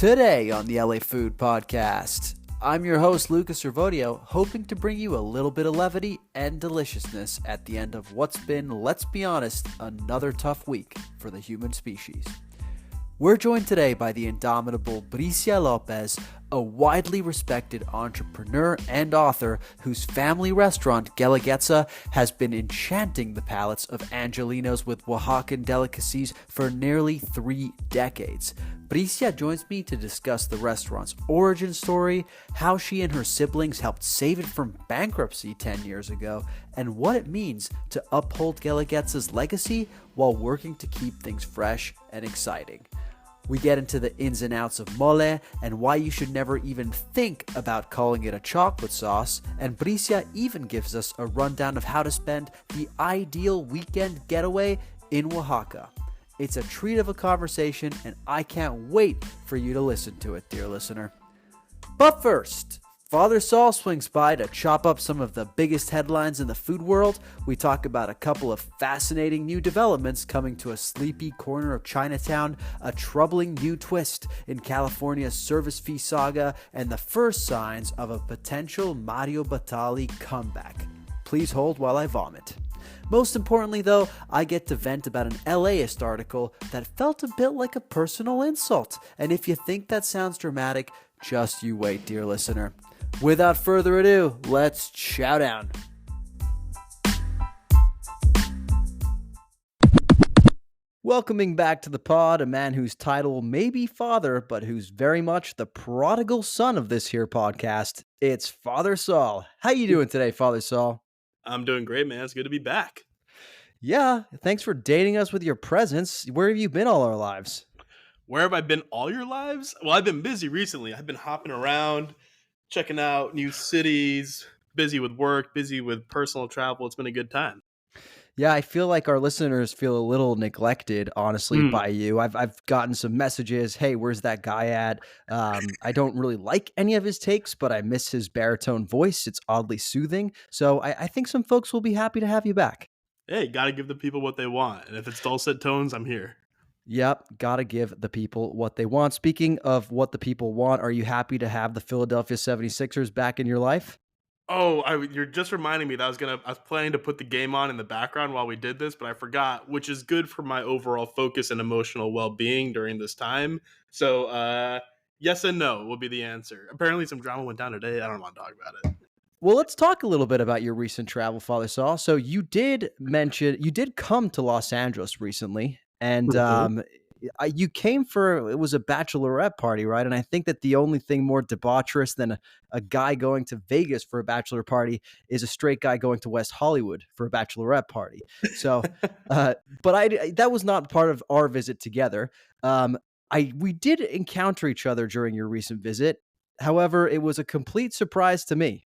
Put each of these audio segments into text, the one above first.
Today on the LA Food Podcast, I'm your host, Lucas Servodio, hoping to bring you a little bit of levity and deliciousness at the end of what's been, let's be honest, another tough week for the human species. We're joined today by the indomitable Bricia Lopez, a widely respected entrepreneur and author whose family restaurant, Guelaguetza, has been enchanting the palates of Angelenos with Oaxacan delicacies for nearly 3 decades. Bricia joins me to discuss the restaurant's origin story, how she and her siblings helped save it from bankruptcy 10 years ago, and what it means to uphold Guelaguetza's legacy while working to keep things fresh and exciting. We get into the ins and outs of mole and why you should never even think about calling it a chocolate sauce, and Bricia even gives us a rundown of how to spend the ideal weekend getaway in Oaxaca. It's a treat of a conversation, and I can't wait for you to listen to it, dear listener. But first, Father Saul swings by to chop up some of the biggest headlines in the food world. We talk about a couple of fascinating new developments coming to a sleepy corner of Chinatown, a troubling new twist in California's service fee saga, and the first signs of a potential Mario Batali comeback. Please hold while I vomit. Most importantly, though, I get to vent about an LAist article that felt a bit like a personal insult. And if you think that sounds dramatic, just you wait, dear listener. Without further ado, let's chow down. Welcoming back to the pod, a man whose title may be father, but who's very much the prodigal son of this here podcast. It's Father Saul. How you doing today, Father Saul? I'm doing great, man. It's good to be back. Yeah, thanks for dating us with your presence. Where have you been all our lives? Where have I been all your lives? Well, I've been busy recently. I've been hopping around, checking out new cities, busy with work, busy with personal travel. It's been a good time. Yeah, I feel like our listeners feel a little neglected, honestly, by you. I've gotten some messages. Hey, where's that guy at? I don't really like any of his takes, but I miss his baritone voice. It's oddly soothing. So I think some folks will be happy to have you back. Hey, gotta give the people what they want. And if it's dulcet tones, I'm here. Yep, gotta give the people what they want. Speaking of what the people want, are you happy to have the Philadelphia 76ers back in your life? Oh, you're just reminding me that I was planning to put the game on in the background while we did this, but I forgot, which is good for my overall focus and emotional well-being during this time. So, yes and no will be the answer. Apparently some drama went down today. I don't want to talk about it. Well, let's talk a little bit about your recent travel, Father Saul. So you did come to Los Angeles recently, and you came it was a bachelorette party, right? And I think that the only thing more debaucherous than a guy going to Vegas for a bachelor party is a straight guy going to West Hollywood for a bachelorette party. So, that was not part of our visit together. We did encounter each other during your recent visit. However, it was a complete surprise to me.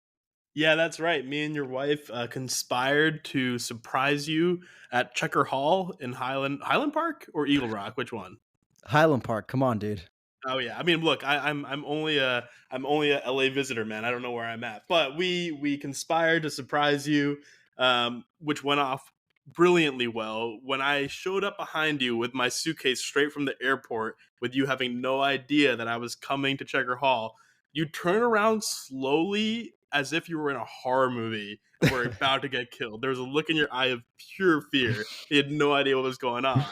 Yeah, that's right. Me and your wife conspired to surprise you at Checker Hall in Highland Park or Eagle Rock. Which one? Highland Park. Come on, dude. Oh yeah. I mean, look, I'm only a LA visitor, man. I don't know where I'm at, but we conspired to surprise you, which went off brilliantly well. When I showed up behind you with my suitcase straight from the airport, with you having no idea that I was coming to Checker Hall, you turn around slowly as if you were in a horror movie and were about to get killed. There was a look in your eye of pure fear. You had no idea what was going on,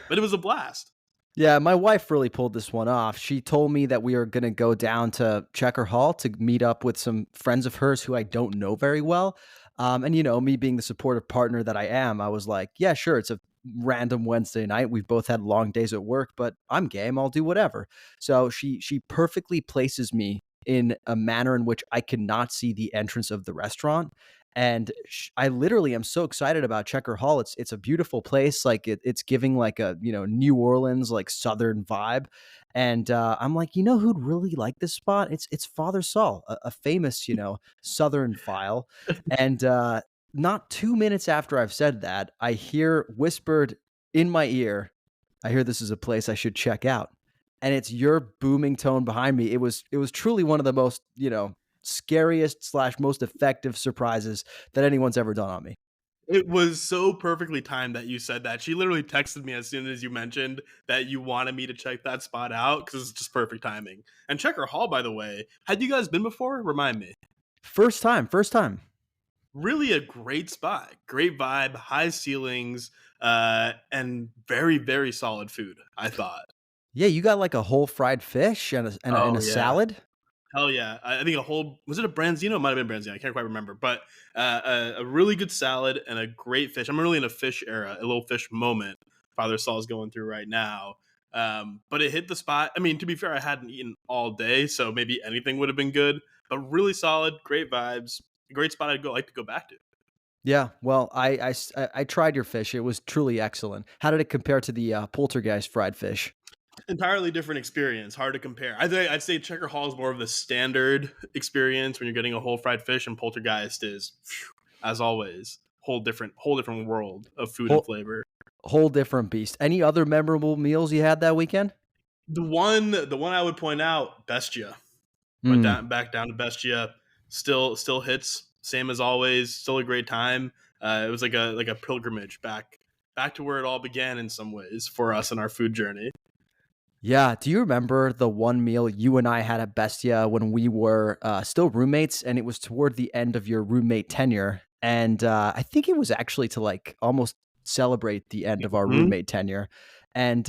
but it was a blast. Yeah, my wife really pulled this one off. She told me that we are going to go down to Checker Hall to meet up with some friends of hers who I don't know very well. And, me being the supportive partner that I am, I was like, yeah, sure. It's a random Wednesday night. We've both had long days at work, but I'm game. I'll do whatever. So she perfectly places me in a manner in which I cannot see the entrance of the restaurant. And I literally am so excited about Checker Hall. It's a beautiful place. Like it's giving like a, New Orleans, like Southern vibe. And I'm like, who'd really like this spot? It's Father Saul, a famous, Southern file. And not 2 minutes after I've said that, I hear whispered in my ear, I hear this is a place I should check out. And it's your booming tone behind me. It was truly one of the most, scariest / most effective surprises that anyone's ever done on me. It was so perfectly timed that you said that. She literally texted me as soon as you mentioned that you wanted me to check that spot out because it's just perfect timing. And Checker Hall, by the way, had you guys been before? Remind me. First time, first time. Really a great spot, great vibe, high ceilings, and very very solid food. I thought. Yeah, you got like a whole fried fish and a Oh yeah. salad. Hell yeah! I think a whole was it a branzino? It might have been branzino. I can't quite remember, but a really good salad and a great fish. I'm really in a fish era, a little fish moment. Father Saul's going through right now, but it hit the spot. I mean, to be fair, I hadn't eaten all day, so maybe anything would have been good. But really solid, great vibes, great spot. Like to go back to. Yeah, well, I tried your fish. It was truly excellent. How did it compare to the poltergeist fried fish? Entirely different experience. Hard to compare. I'd say Checker Hall is more of the standard experience when you're getting a whole fried fish, and Poltergeist is, as always, whole different world of food and Whole flavor. whole different beast. Any other memorable meals you had that weekend? The one I would point out, Bestia. Went Mm. down back down to Bestia. Still hits. Same as always. Still a great time. It was like a pilgrimage back to where it all began in some ways for us in our food journey. Yeah. Do you remember the one meal you and I had at Bestia when we were still roommates, and it was toward the end of your roommate tenure? And I think it was actually to like almost celebrate the end of our Mhm. roommate tenure. And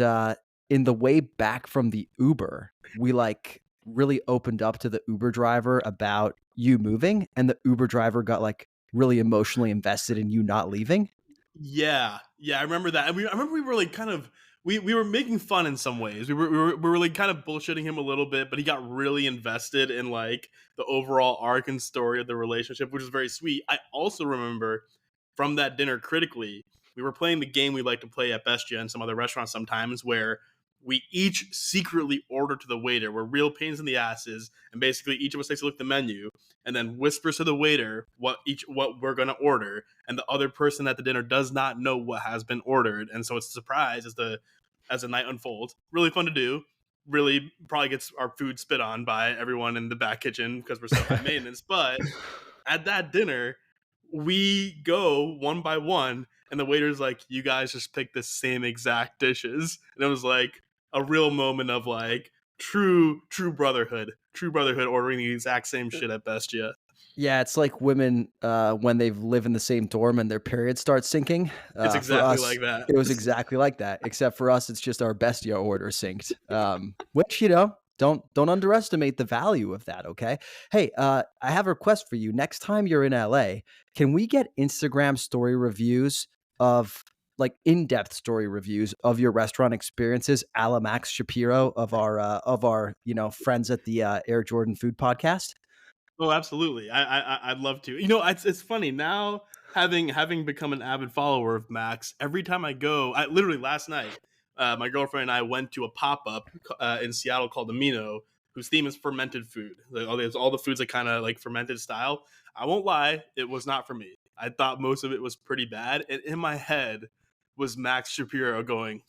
in the way back from the Uber, we like really opened up to the Uber driver about you moving, and the Uber driver got like really emotionally invested in you not leaving. Yeah, yeah, I remember that. I remember we were like kind of we were making fun in some ways. We were like kind of bullshitting him a little bit, but he got really invested in like the overall arc and story of the relationship, which is very sweet. I also remember from that dinner critically, we were playing the game we like to play at Bestia and some other restaurants sometimes where we each secretly order to the waiter. We're real pains in the asses, and basically each of us takes a look at the menu and then whispers to the waiter what we're gonna order, and the other person at the dinner does not know what has been ordered, and so it's a surprise as the night unfolds. Really fun to do. Really probably gets our food spit on by everyone in the back kitchen because we're so high maintenance. But at that dinner, we go one by one, and the waiter's like, "You guys just picked the same exact dishes," and it was like a real moment of like true brotherhood, ordering the exact same shit at Bestia. Yeah, it's like women when they live in the same dorm and their periods start syncing. It's For exactly us, like that. it was exactly like that. Except for us, it's just our bestia order synced. Which don't underestimate the value of that. Okay. Hey, I have a request for you. Next time you're in LA, can we get Instagram story reviews of like in-depth story reviews of your restaurant experiences, a la Max Shapiro of our friends at the Air Jordan Food Podcast? Oh, absolutely. I'd love to. It's funny now having become an avid follower of Max. Every time I go, I literally last night, my girlfriend and I went to a pop up in Seattle called Amino, whose theme is fermented food. Like, all the foods that kind of like fermented style. I won't lie, it was not for me. I thought most of it was pretty bad, and in my head was Max Shapiro going,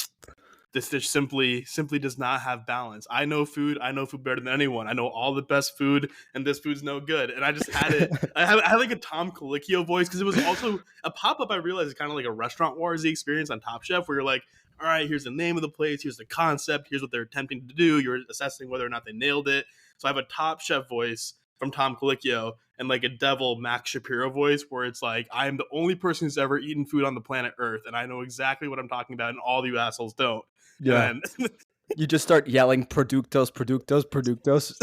this dish simply does not have balance. I know food better than anyone. I know all the best food, and this food's no good. And I just had it. I had like a Tom Colicchio voice because it was also a pop up. I realized it's kind of like a restaurant warsy experience on Top Chef, where you're like, all right, here's the name of the place, here's the concept, here's what they're attempting to do. You're assessing whether or not they nailed it. So I have a Top Chef voice from Tom Colicchio and like a devil Max Shapiro voice where it's like I am the only person who's ever eaten food on the planet Earth, and I know exactly what I'm talking about, and all you assholes don't. Yeah. And You just start yelling productos, productos, productos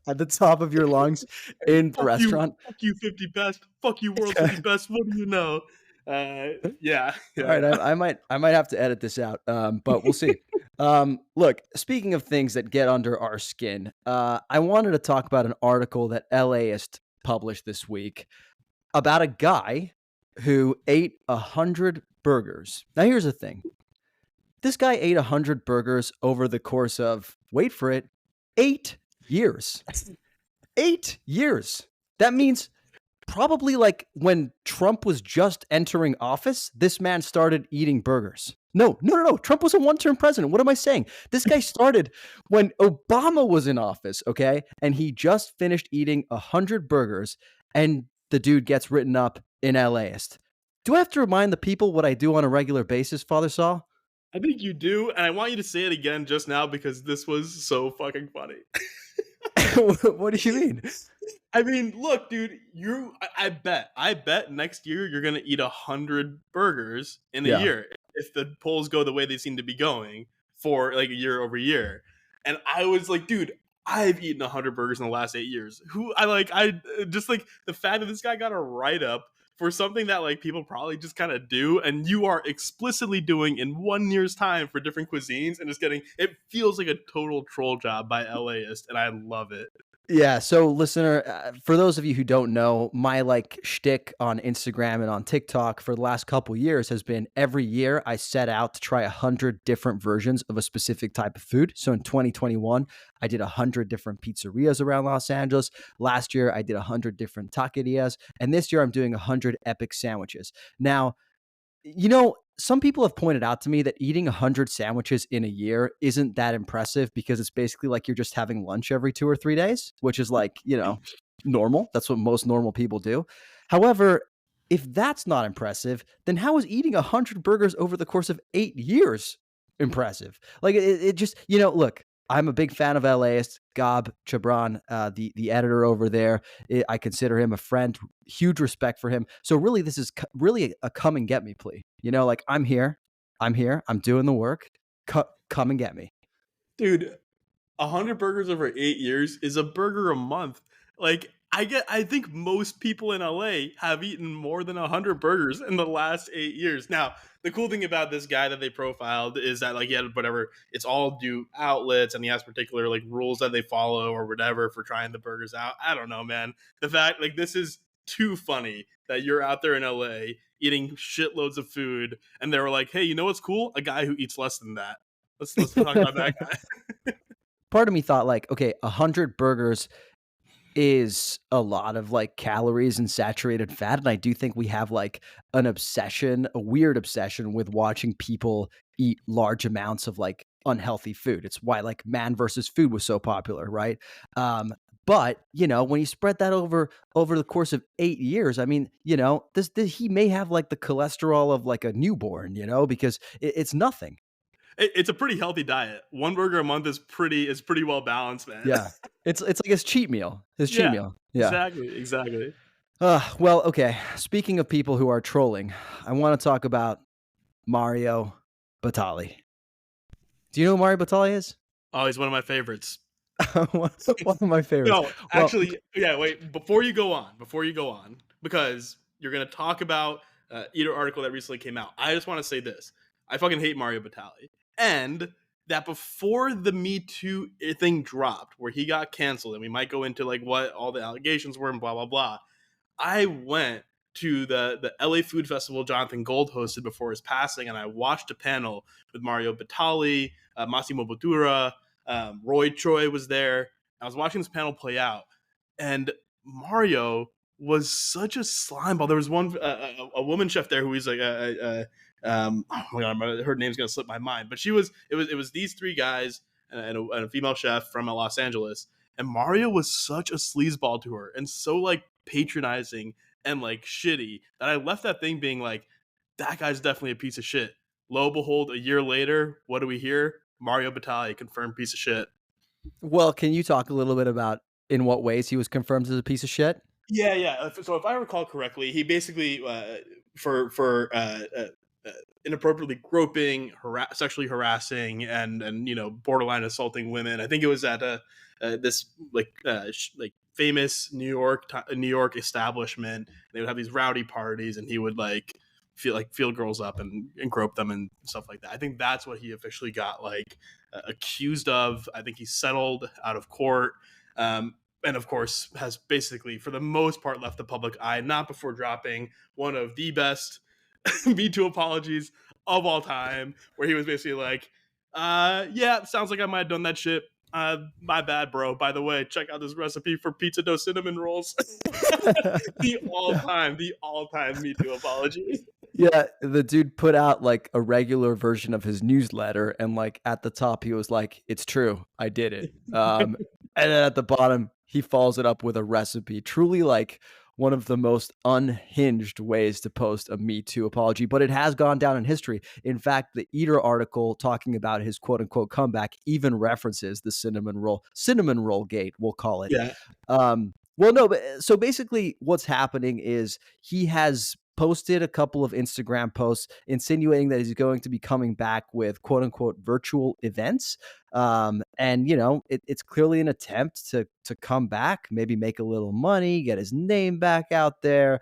at the top of your lungs then in the restaurant. fuck you, 50 best, fuck you, world 50 best. What do you know? Yeah, All yeah, right, yeah. I might have to edit this out, but we'll see. Look, speaking of things that get under our skin, I wanted to talk about an article that LAist published this week about a guy who ate 100 burgers. Now, here's the thing: this guy ate 100 burgers over the course of, wait for it, 8 years. 8 years. That means probably like when Trump was just entering office, this man started eating burgers. No, no, no, no. Trump was a one-term president. What am I saying? This guy started when Obama was in office, okay? And he just finished eating 100 burgers, and the dude gets written up in LAist. Do I have to remind the people what I do on a regular basis, Father Saul? I think you do, and I want you to say it again just now because this was so fucking funny. What do you mean? I mean, look, dude, I bet next year you're gonna eat 100 burgers in a Yeah. year if the polls go the way they seem to be going for like a year over year. And I was like, dude, I've eaten 100 burgers in the last 8 years. Who I like, I just like the fact that this guy got a write up for something that like people probably just kind of do, and you are explicitly doing in 1 year's time for different cuisines, and just getting it feels like a total troll job by LAist, and I love it. Yeah. So, listener, for those of you who don't know, my like shtick on Instagram and on TikTok for the last couple years has been every year I set out to try 100 different versions of a specific type of food. So in 2021, I did 100 different pizzerias around Los Angeles. Last year, I did 100 different taquerias, and this year I'm doing 100 epic sandwiches. Now, some people have pointed out to me that eating 100 sandwiches in a year isn't that impressive because it's basically like you're just having lunch every 2 or 3 days, which is like, normal. That's what most normal people do. However, if that's not impressive, then how is eating 100 burgers over the course of 8 years impressive? Like it just, look, I'm a big fan of LAist, Gab Chabran, the editor over there. I consider him a friend, huge respect for him. So really, this is really a come and get me plea. Like I'm here, I'm doing the work. Come and get me. Dude, 100 burgers over 8 years is a burger a month. Like I think most people in LA have eaten more than 100 burgers in the last 8 years. Now, the cool thing about this guy that they profiled is that like he had whatever, it's all due outlets, and he has particular like rules that they follow or whatever for trying the burgers out. I don't know, man. The fact like this is too funny that you're out there in LA eating shitloads of food, and they were like, hey, you know what's cool? A guy who eats less than that. Let's talk about that guy. Part of me thought like, okay, 100 burgers is a lot of like calories and saturated fat. And I do think we have like a weird obsession with watching people eat large amounts of like unhealthy food. It's why like Man versus Food was so popular, right? But when you spread that over the course of 8 years, I mean, this he may have like the cholesterol of like a newborn, because it's nothing. It's a pretty healthy diet. 1 burger a month is pretty well balanced, man. Yeah, it's like his cheat meal. Yeah, Yeah. exactly. Well, okay. Speaking of people who are trolling, I want to talk about Mario Batali. Do you know who Mario Batali is? Oh, he's one of my favorites. One of my favorites. No, actually, yeah. Wait, before you go on, because you're gonna talk about either article that recently came out. I just want to say this: I fucking hate Mario Batali, and that before the Me Too thing dropped, where he got canceled, and we might go into like what all the allegations were and blah blah blah. I went to the LA Food Festival Jonathan Gold hosted before his passing, and I watched a panel with Mario Batali, Massimo Bottura, Roy Choi was there. I was watching this panel play out, and Mario was such a slimeball. There was one a woman chef there who was like oh my god, her name's gonna slip my mind, but it was these three guys and a female chef from Los Angeles, and Mario was such a sleazeball to her and so like patronizing and like shitty that I left that thing being like, that guy's definitely a piece of shit. Lo and behold, a year later, what do we hear? Mario Batali, confirmed piece of shit. Well, can you talk a little bit about in what ways he was confirmed as a piece of shit? Yeah. So if I recall correctly, he basically for inappropriately groping, sexually harassing, and borderline assaulting women. I think it was at this like famous New York establishment. They would have these rowdy parties, and he would like feel girls up and grope them and stuff like that. I think that's what he officially got like accused of. I think he settled out of court. And of course has basically for the most part left the public eye, not before dropping one of the best Me Too apologies of all time, where he was basically like, yeah, sounds like I might have done that shit. My bad, bro. By the way, check out this recipe for pizza dough cinnamon rolls. the all-time Me Too apology. Yeah, the dude put out like a regular version of his newsletter, and like at the top he was like, "It's true, I did it." And then at the bottom he follows it up with a recipe. Truly, like one of the most unhinged ways to post a Me Too apology, but it has gone down in history. In fact, the Eater article talking about his quote unquote comeback even references the cinnamon roll gate, we'll call it. Yeah. Well, no, but so basically what's happening is he has posted a couple of Instagram posts insinuating that he's going to be coming back with quote unquote virtual events. And it's clearly an attempt to come back, maybe make a little money, get his name back out there.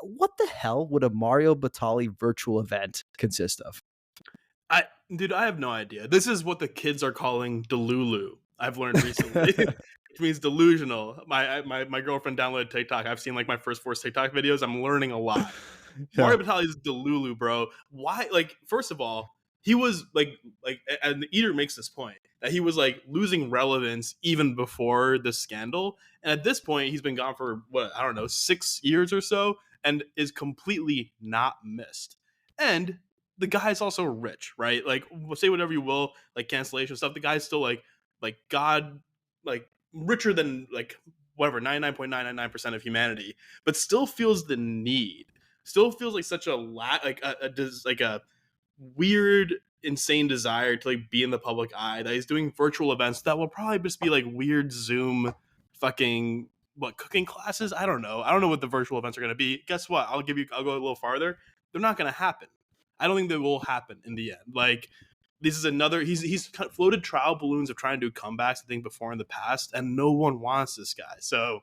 What the hell would a Mario Batali virtual event consist of? I Dude, I have no idea. This is what the kids are calling Delulu. I've learned recently, which means delusional. My girlfriend downloaded TikTok. I've seen like my first 4 TikTok videos. I'm learning a lot. Yeah. Mario Batali is Delulu, bro. Why? Like, first of all, he was and the Eater makes this point that he was like losing relevance even before the scandal. And at this point, he's been gone for what, I don't know, 6 years or so, and is completely not missed. And the guy's also rich, right? Like, say whatever you will, like cancellation stuff. The guy's still like God, like richer than like whatever 99.999% of humanity, but still feels the need. Still feels like such a like a weird, insane desire to like be in the public eye that he's doing virtual events that will probably just be like weird Zoom fucking cooking classes. I don't know. I don't know what the virtual events are going to be. Guess what? I'll go a little farther. They're not going to happen. I don't think they will happen in the end. Like, this is another. He's floated trial balloons of trying to do comebacks, I think, before in the past, and no one wants this guy. So,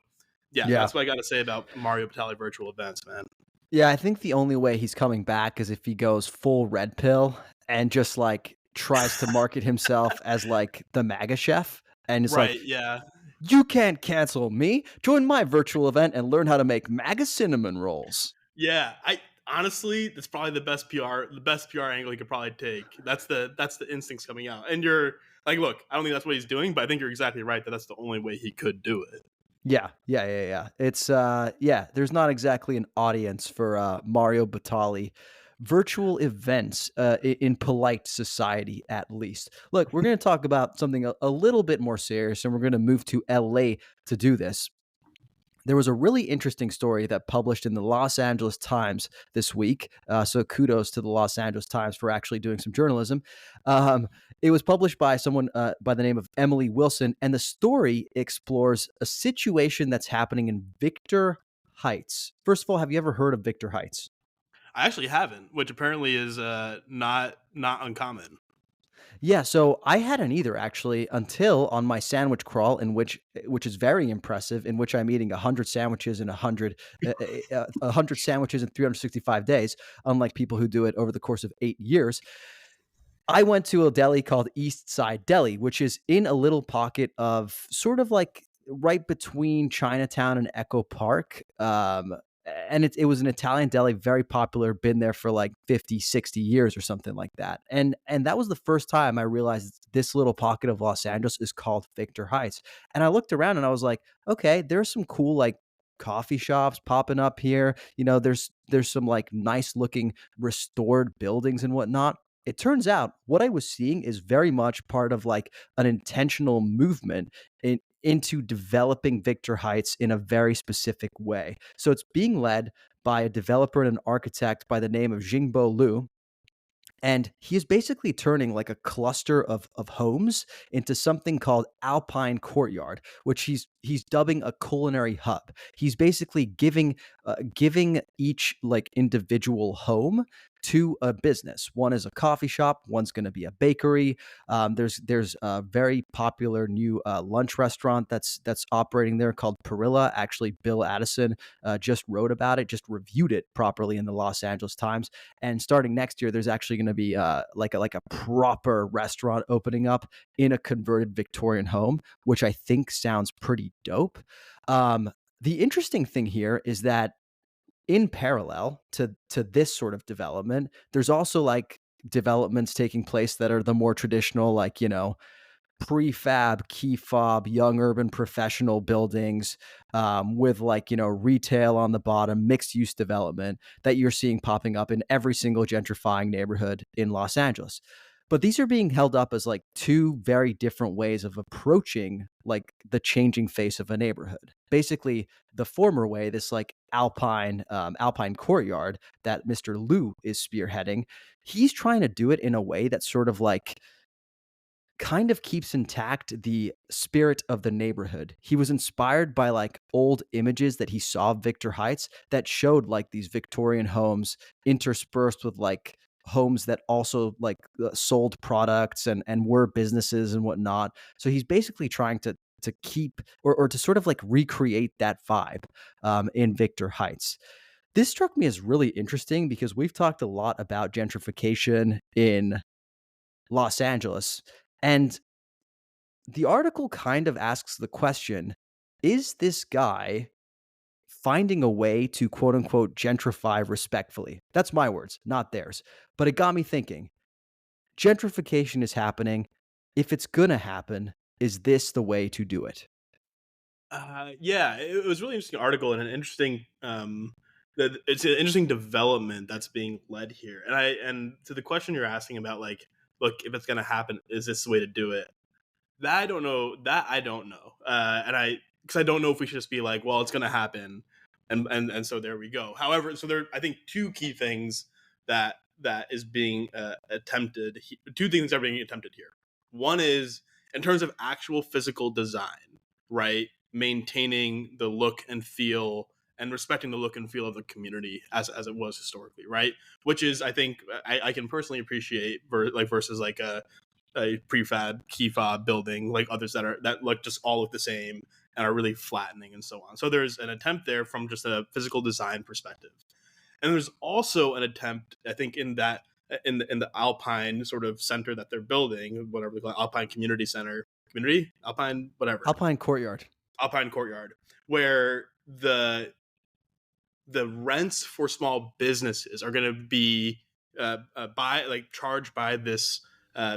yeah, Yeah. that's what I got to say about Mario Batali virtual events, man. Yeah, I think the only way he's coming back is if he goes full red pill and just like tries to market himself as like the MAGA chef. And it's like, Right? Yeah. you can't cancel me. Join my virtual event and learn how to make MAGA cinnamon rolls. Yeah, I honestly, that's probably the best PR angle he could probably take. That's the instincts coming out. And you're like, look, I don't think that's what he's doing, but I think you're exactly right that that's the only way he could do it. Yeah. It's there's not exactly an audience for Mario Batali virtual events in polite society, at least. Look, we're going to talk about something a little bit more serious, and we're going to move to LA to do this. There was a really interesting story that published in the Los Angeles Times this week. So kudos to the Los Angeles Times for actually doing some journalism. It was published by someone by the name of Emily Wilson, and the story explores a situation that's happening in Victor Heights. First of all, have you ever heard of Victor Heights? I actually haven't, which apparently is not uncommon. Yeah, so I hadn't either actually until on my sandwich crawl, which is very impressive, in which I'm eating 100 sandwiches in 100 sandwiches in 365 days, unlike people who do it over the course of 8 years. I went to a deli called East Side Deli, which is in a little pocket of sort of like right between Chinatown and Echo Park. And it was an Italian deli, very popular, been there for like 50, 60 years or something like that. And that was the first time I realized this little pocket of Los Angeles is called Victor Heights. And I looked around and I was like, okay, there's some cool like coffee shops popping up here. There's some like nice looking restored buildings and whatnot. It turns out what I was seeing is very much part of like an intentional movement into developing Victor Heights in a very specific way. So it's being led by a developer and an architect by the name of Jingbo Liu. And he is basically turning like a cluster of homes into something called Alpine Courtyard, which he's dubbing a culinary hub. He's basically giving each like individual home to a business. One is a coffee shop. One's going to be a bakery. There's a very popular new lunch restaurant that's operating there called Perilla. Actually, Bill Addison just wrote about it, just reviewed it properly in the Los Angeles Times. And starting next year, there's actually going to be like a proper restaurant opening up in a converted Victorian home, which I think sounds pretty dope. The interesting thing here is that in parallel to this sort of development, there's also like developments taking place that are the more traditional, like prefab, key fob, young urban professional buildings with like retail on the bottom, mixed use development that you're seeing popping up in every single gentrifying neighborhood in Los Angeles. But these are being held up as like two very different ways of approaching like the changing face of a neighborhood. Basically, the former way, this like alpine courtyard that Mr. Liu is spearheading, he's trying to do it in a way that sort of like kind of keeps intact the spirit of the neighborhood. He was inspired by like old images that he saw of Victor Heights that showed like these Victorian homes interspersed with like homes that also like sold products and were businesses and whatnot. So he's basically trying to keep or to sort of like recreate that vibe in Victor Heights. This struck me as really interesting because we've talked a lot about gentrification in Los Angeles. And the article kind of asks the question, is this guy finding a way to quote unquote gentrify respectfully? That's my words, not theirs. But it got me thinking, gentrification is happening. If it's going to happen, is this the way to do it? Yeah, it was a really interesting article and an interesting it's an interesting development that's being led here. And to the question you're asking about, like, look, if it's going to happen, is this the way to do it? That I don't know. That I don't know. And I because I don't know if we should just be like, well, it's going to happen, and so there we go. However, so there, I think two key things that is being attempted. Two things are being attempted here. One is in terms of actual physical design, right? Maintaining the look and feel and respecting the look and feel of the community as it was historically, right? Which is, I think, I can personally appreciate versus like a prefab key fob building like others that look just all look the same and are really flattening and so on. So there's an attempt there from just a physical design perspective, and there's also an attempt, I think, in that in the Alpine sort of center that they're building, whatever they call it, Alpine Community Center, community Alpine, whatever, Alpine Courtyard. Alpine Courtyard, where the rents for small businesses are going to be by like charged by this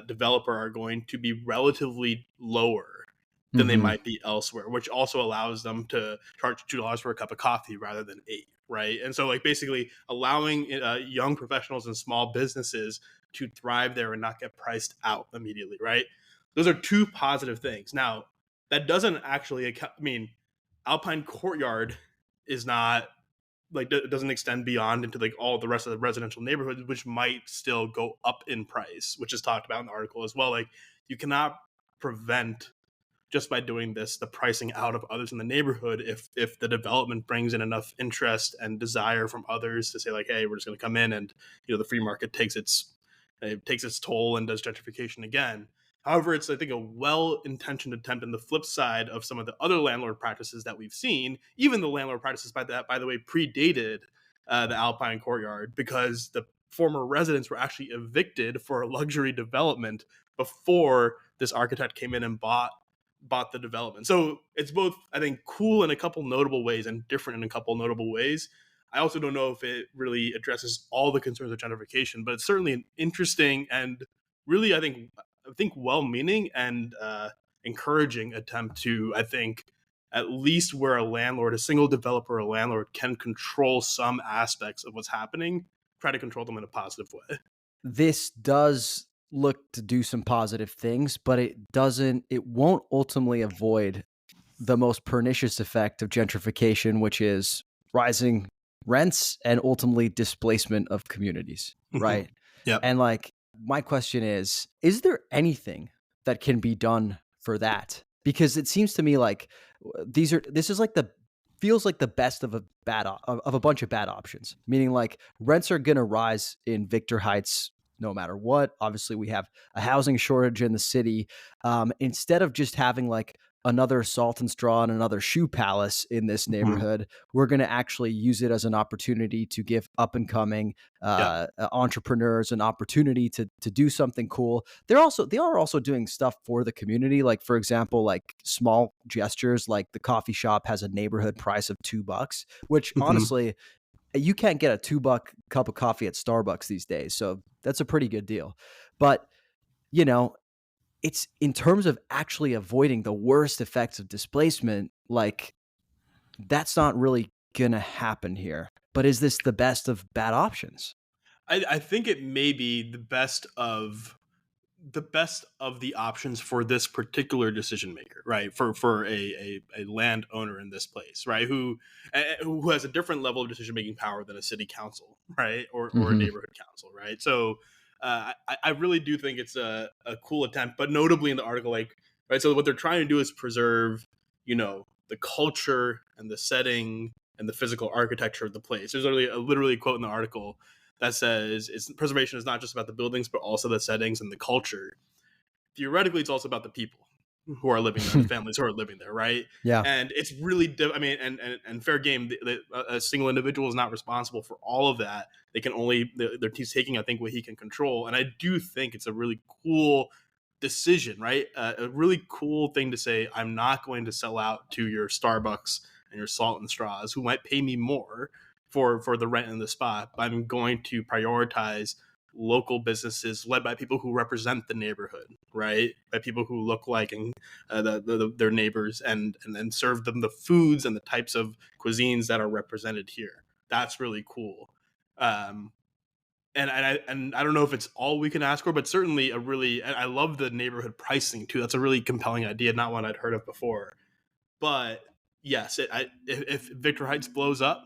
developer are going to be relatively lower than they Mm-hmm. might be elsewhere, which also allows them to charge $2 for a cup of coffee rather than eight, right? And so like basically allowing young professionals and small businesses to thrive there and not get priced out immediately, right? Those are two positive things. Now that doesn't actually I mean, Alpine Courtyard is not like doesn't extend beyond into like all the rest of the residential neighborhoods, which might still go up in price, which is talked about in the article as well. Like you cannot prevent just by doing this the pricing out of others in the neighborhood if the development brings in enough interest and desire from others to say like, hey, we're just going to come in and the free market takes its toll and does gentrification again. However, it's, I think, a well-intentioned attempt in the flip side of some of the other landlord practices that we've seen. Even the landlord practices, by the way, predated the Alpine Courtyard because the former residents were actually evicted for a luxury development before this architect came in and bought the development. So it's both, I think, cool in a couple notable ways and different in a couple notable ways. I also don't know if it really addresses all the concerns of gentrification, but it's certainly an interesting and really, I think well-meaning and encouraging attempt to, I think, at least where a single developer, a landlord can control some aspects of what's happening, try to control them in a positive way. This does look to do some positive things, but it won't ultimately avoid the most pernicious effect of gentrification, which is rising rents and ultimately displacement of communities, Mhm. right? Yep. And like my question is there anything that can be done for that? Because it seems to me like this is like the feels like the best of of a bunch of bad options. Meaning like rents are going to rise in Victor Heights no matter what. Obviously, we have a housing shortage in the city. Instead of just having like another Salt and Straw and another shoe palace in this Mhm. neighborhood, we're going to actually use it as an opportunity to give up and coming Yep. entrepreneurs an opportunity to do something cool. They are also doing stuff for the community. Like for example, like small gestures, like the coffee shop has a neighborhood price of $2, which Mhm. honestly you can't get a $2 cup of coffee at Starbucks these days. So that's a pretty good deal. But you know, it's in terms of actually avoiding the worst effects of displacement, like that's not really gonna happen here. But is this the best of bad options? I think it may be the best of the best of the options for this particular decision maker, right? For a landowner in this place, right? Who has a different level of decision making power than a city council, right? Or a Hmm. neighborhood council, right? So I really do think it's a cool attempt, but notably in the article, like, right. So what they're trying to do is preserve, the culture and the setting and the physical architecture of the place. There's literally a quote in the article that says it's preservation is not just about the buildings, but also the settings and the culture. Theoretically, it's also about the people who are living there and the families who are living there, right? Yeah. And it's really, I mean, and fair game. A single individual is not responsible for all of that. They can only he's taking, I think, what he can control. And I do think it's a really cool decision, right? A really cool thing to say. I'm not going to sell out to your Starbucks and your Salt and Straws, who might pay me more for the rent in the spot. But I'm going to prioritize local businesses led by people who represent the neighborhood, right? By people who look like their neighbors, and then serve them the foods and the types of cuisines that are represented here. That's really cool. Um, and I don't know if it's all we can ask for, but certainly a really, and I love the neighborhood pricing too. That's a really compelling idea, not one I'd heard of before. But yes, if Victor Heights blows up,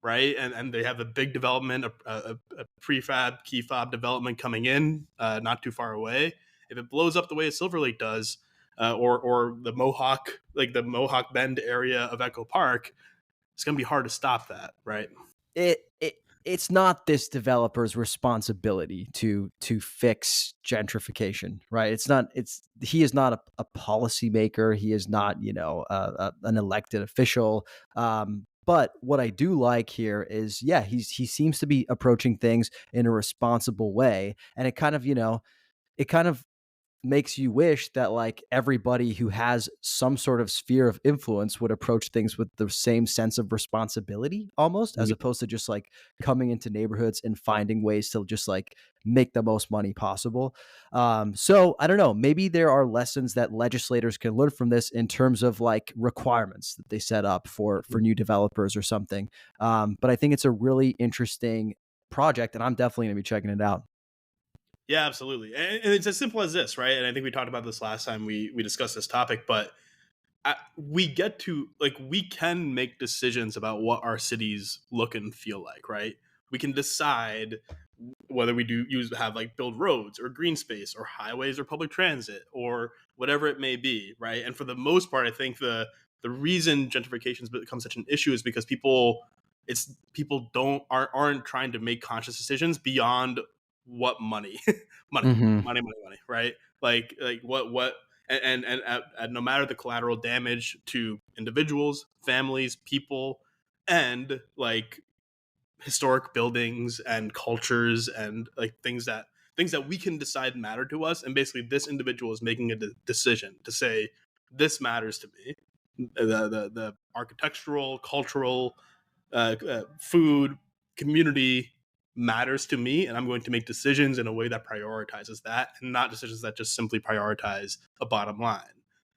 right, and they have a big development, a prefab key fob development coming in, not too far away. If it blows up the way Silver Lake does, or the Mohawk Bend area of Echo Park, it's going to be hard to stop that, right? It's not this developer's responsibility to fix gentrification, right? He is not a policymaker. He is not, an elected official. But what I do like here is, yeah, he seems to be approaching things in a responsible way, and it kind of makes you wish that like everybody who has some sort of sphere of influence would approach things with the same sense of responsibility, almost, as opposed to just like coming into neighborhoods and finding ways to just like make the most money possible. So I don't know, maybe there are lessons that legislators can learn from this in terms of like requirements that they set up for new developers or something. But I think it's a really interesting project, and I'm definitely going to be checking it out. Yeah, absolutely. And it's as simple as this, right? And I think we talked about this last time we discussed this topic, but we get to, like, we can make decisions about what our cities look and feel like, right? We can decide whether we do use have like build roads or green space or highways or public transit or whatever it may be, right? And for the most part, I think the reason gentrification has become such an issue is because people aren't trying to make conscious decisions beyond what money money Hmm. money, right? Like what and no matter the collateral damage to individuals, families, people, and like historic buildings and cultures, and like things that we can decide matter to us. And basically this individual is making a decision to say, this matters to me. The architectural, cultural, food, community matters to me, and I'm going to make decisions in a way that prioritizes that, and not decisions that just simply prioritize a bottom line.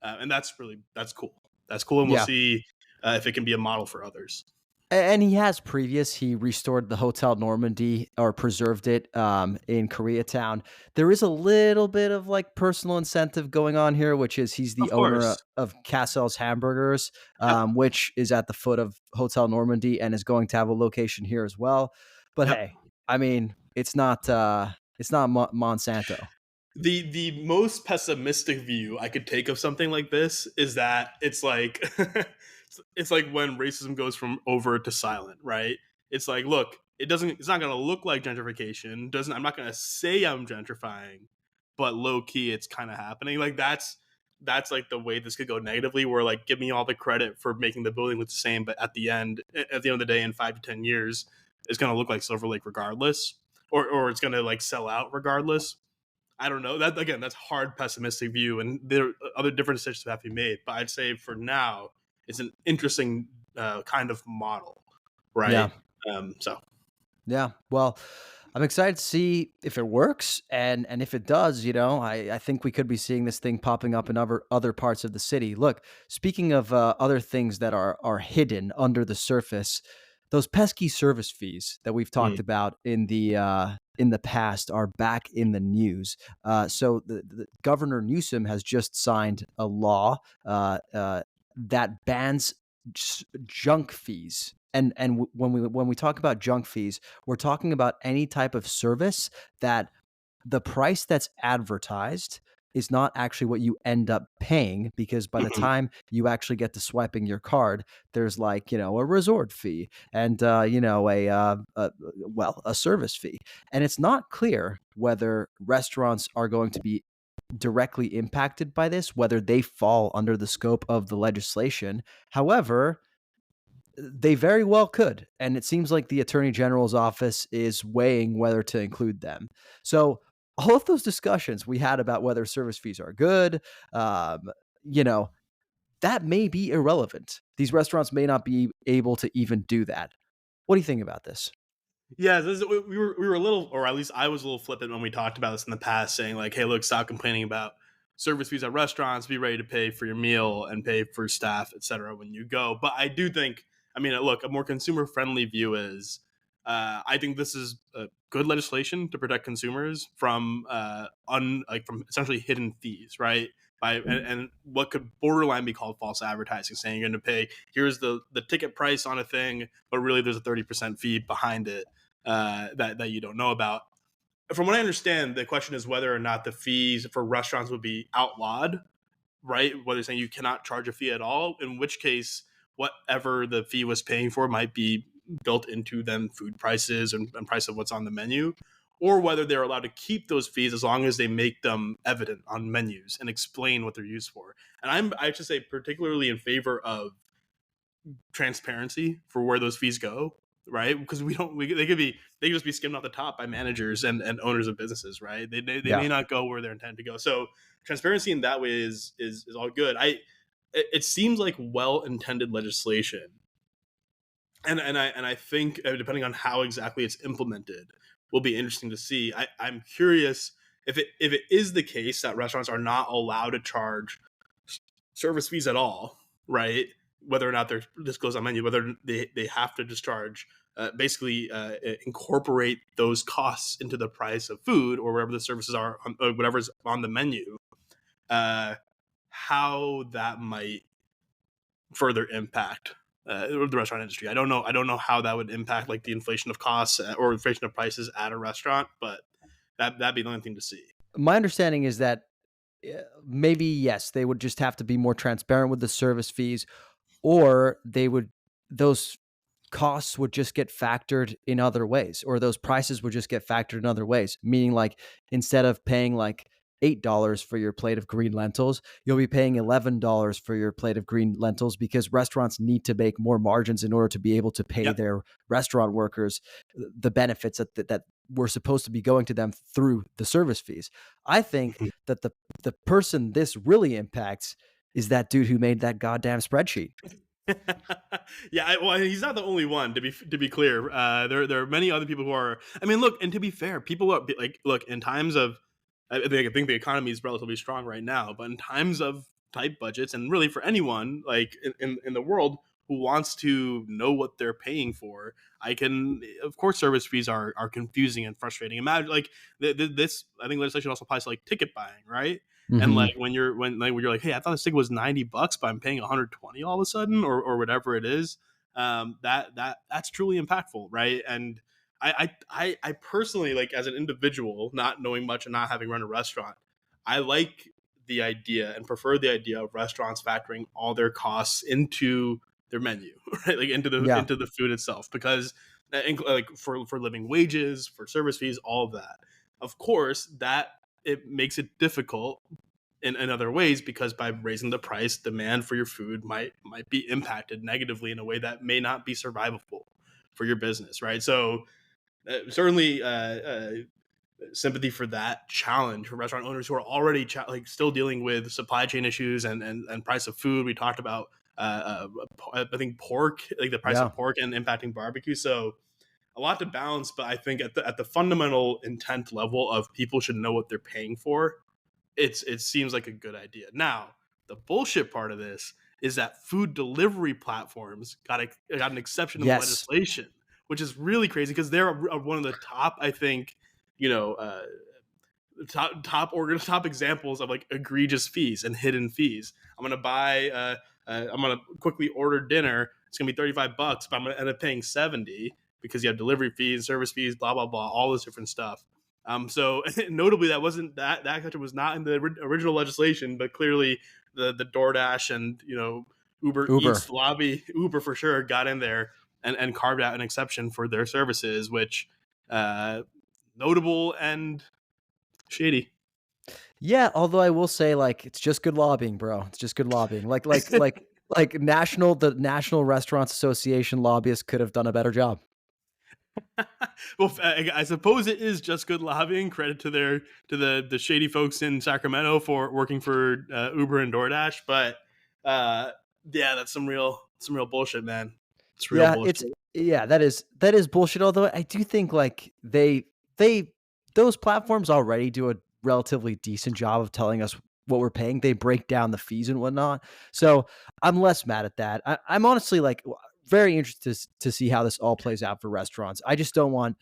And that's cool. That's cool, and we'll Yeah. see if it can be a model for others. And he restored the Hotel Normandy, or preserved it, in Koreatown. There is a little bit of like personal incentive going on here, which is he's the Of owner course. of Cassel's Hamburgers, Yep. which is at the foot of Hotel Normandy and is going to have a location here as well. But Yep. hey, I mean, it's not Monsanto. The most pessimistic view I could take of something like this is that it's like it's like when racism goes from overt to silent, right? It's like, look, it's not going to look like gentrification. Doesn't I'm not going to say I'm gentrifying, but low key it's kind of happening. Like that's like the way this could go negatively, where like, give me all the credit for making the building look the same, but at the end of the day, in 5 to 10 years, it's going to look like Silver Lake regardless, or it's going to like sell out regardless. I don't know. That again, that's hard pessimistic view, and there are other different decisions that have to be made. But I'd say for now, it's an interesting kind of model, Yeah. right? So Yeah. Well, I'm excited to see if it works, and if it does, I think we could be seeing this thing popping up in other parts of the city. Look, speaking of other things that are hidden under the surface, those pesky service fees that we've mm, talked about in in the past are back in the news. So the Governor Newsom has just signed a law that bans junk fees. And when we talk about junk fees, we're talking about any type of service that the price that's advertised is not actually what you end up paying, because by the Mhm. time you actually get to swiping your card, there's like, a resort fee and, a service fee. And it's not clear whether restaurants are going to be directly impacted by this, whether they fall under the scope of the legislation. However, they very well could. And it seems like the Attorney General's office is weighing whether to include them. So, all of those discussions we had about whether service fees are good, um, you know, that may be irrelevant. These restaurants may not be able to even do that. What do you think about this? Yeah, we were a little, or at least I was a little flippant when we talked about this in the past, saying like, "Hey, look, stop complaining about service fees at restaurants. Be ready to pay for your meal and pay for staff, etc. when you go." But I do think, I mean, look, a more consumer friendly view is, I think this is good legislation to protect consumers from from essentially hidden fees, right? And what could borderline be called false advertising, saying you're going to pay, here's the ticket price on a thing, but really there's a 30% fee behind it that you don't know about. From what I understand, the question is whether or not the fees for restaurants would be outlawed, right? Whether saying you cannot charge a fee at all, in which case whatever the fee was paying for might be built into then food prices and price of what's on the menu, or whether they're allowed to keep those fees as long as they make them evident on menus and explain what they're used for. And I should say particularly in favor of transparency for where those fees go, right? Because they could just be skimmed off the top by managers and owners of businesses, right? They Yeah. may not go where they're intended to go. So transparency in that way is all good. It seems like well intended legislation, and I think depending on how exactly it's implemented will be interesting to see. I'm curious if it is the case that restaurants are not allowed to charge service fees at all, right? Whether or not this goes on menu, whether they have to discharge, basically incorporate those costs into the price of food or wherever the services are, or whatever's on the menu. Uh, how that might further impact the restaurant industry. I don't know how that would impact like the inflation of costs or inflation of prices at a restaurant, but that'd be the only thing to see. My understanding is that maybe, yes, they would just have to be more transparent with the service fees, or those costs would just get factored in other ways, or those prices would just get factored in other ways. Meaning, like, instead of paying like $8 for your plate of green lentils, you'll be paying $11 for your plate of green lentils, because restaurants need to make more margins in order to be able to pay Yep. their restaurant workers the benefits that were supposed to be going to them through the service fees. I think that the person this really impacts is that dude who made that goddamn spreadsheet. Yeah, well, he's not the only one. To be clear, there are many other people who are. I mean, look, and to be fair, people are like, look, in times of, I think the economy is relatively strong right now, but in times of tight budgets, and really for anyone like in the world who wants to know what they're paying for, I can, of course, service fees are confusing and frustrating. Imagine like this. I think legislation also applies to like ticket buying, right? And Mm-hmm. like when you're like, hey, I thought this ticket was $90, but I'm paying 120 all of a sudden, or whatever it is. That's truly impactful, right? And I personally, like, as an individual, not knowing much and not having run a restaurant, I like the idea and prefer the idea of restaurants factoring all their costs into their menu, right? Like Yeah. into the food itself, because like for living wages, for service fees, all of that. Of course, that it makes it difficult in other ways, because by raising the price, demand for your food might be impacted negatively in a way that may not be survivable for your business, right? So certainly sympathy for that challenge for restaurant owners who are already like still dealing with supply chain issues and price of food. We talked about I think pork, like the price Yeah. of pork and impacting barbecue. So a lot to balance, but I think at the fundamental intent level of people should know what they're paying for, it seems like a good idea. Now, the bullshit part of this is that food delivery platforms got an exception in the Yes. legislation, which is really crazy because they're one of the top, I think, top examples of like egregious fees and hidden fees. I'm gonna quickly order dinner. It's gonna be $35, but I'm gonna end up paying 70 because you have delivery fees, service fees, blah blah blah, all this different stuff. So notably, that actually was not in the original legislation, but clearly the DoorDash and Uber Uber. Eats lobby, Uber for sure, got in there and carved out an exception for their services, which notable and shady. Yeah, although I will say, like, it's just good lobbying, bro. It's just good lobbying. Like the National Restaurants Association lobbyists could have done a better job. Well, I suppose it is just good lobbying. Credit to the shady folks in Sacramento for working for Uber and DoorDash, but yeah, that's some real bullshit, man. It's real Yeah, bullshit. that is bullshit. Although I do think like they those platforms already do a relatively decent job of telling us what we're paying. They break down the fees and whatnot. So I'm less mad at that. I'm honestly like very interested to see how this all plays out for restaurants. I just don't want,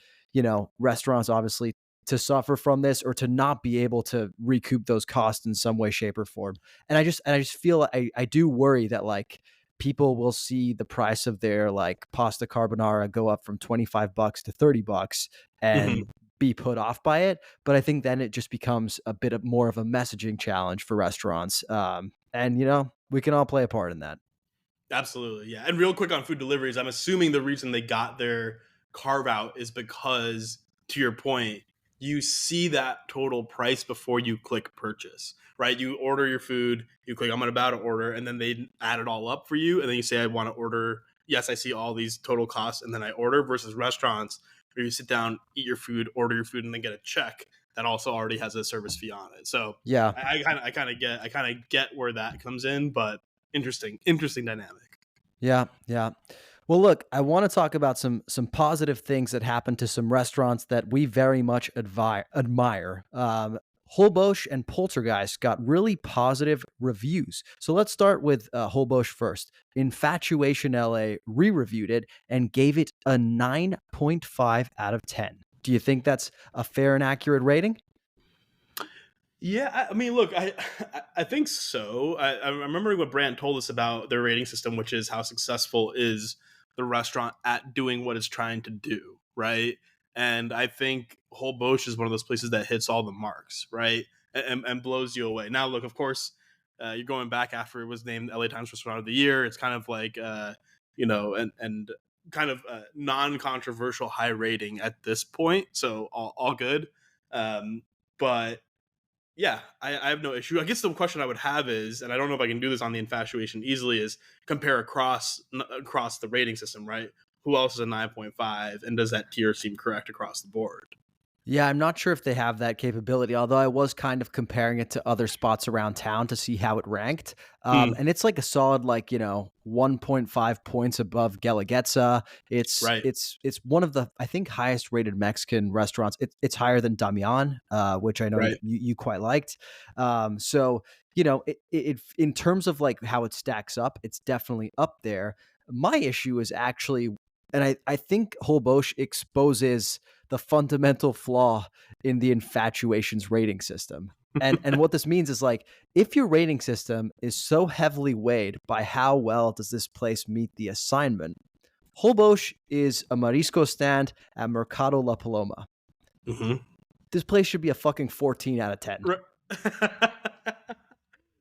restaurants obviously to suffer from this or to not be able to recoup those costs in some way, shape, or form. And I just feel I do worry that like people will see the price of their like pasta carbonara go up from $25 to $30 Mhm. and be put off by it. But I think then it just becomes a bit of more of a messaging challenge for restaurants. And we can all play a part in that. Absolutely, yeah. And real quick on food deliveries, I'm assuming the reason they got their carve out is because, to your point, you see that total price before you click purchase, right? You order your food, you click I'm about to order, and then they add it all up for you, and then you say I want to order. Yes, I see all these total costs, and then I order. Versus restaurants where you sit down, eat your food, order your food, and then get a check that also already has a service fee on it. So Yeah. I kind of get where that comes in, but interesting dynamic. Yeah. Yeah. Well, look, I want to talk about some positive things that happened to some restaurants that we very much admire. Holbox and Poltergeist got really positive reviews. So let's start with Holbox first. Infatuation LA re-reviewed it and gave it a 9.5 out of 10. Do you think that's a fair and accurate rating? Yeah, I mean, look, I think so. I'm remembering what Brand told us about their rating system, which is how successful is the restaurant at doing what it's trying to do, right? And I think Whole Bosch is one of those places that hits all the marks, right, and blows you away. Now, look, of course, you're going back after it was named LA Times Restaurant of the Year. It's kind of like, and kind of non-controversial high rating at this point, so all good. But yeah, I have no issue. I guess the question I would have is, and I don't know if I can do this on the infatuation easily, is compare across the rating system, right? Who else is a 9.5, and does that tier seem correct across the board? Yeah, I'm not sure if they have that capability, although I was kind of comparing it to other spots around town to see how it ranked. Hmm, And it's like a solid, like, 1.5 points above Guelaguetza. It's right, it's it's one of the, I think, highest rated Mexican restaurants. It's higher than Damian, which I know you, right. you you quite liked. So in terms of like how it stacks up, it's definitely up there. My issue is actually, and I think Holbox exposes the fundamental flaw in the infatuations rating system. And what this means is like if your rating system is so heavily weighed by how well does this place meet the assignment, Holbox is a marisco stand at Mercado La Paloma. Hmm. This place should be a fucking 14 out of 10. Right.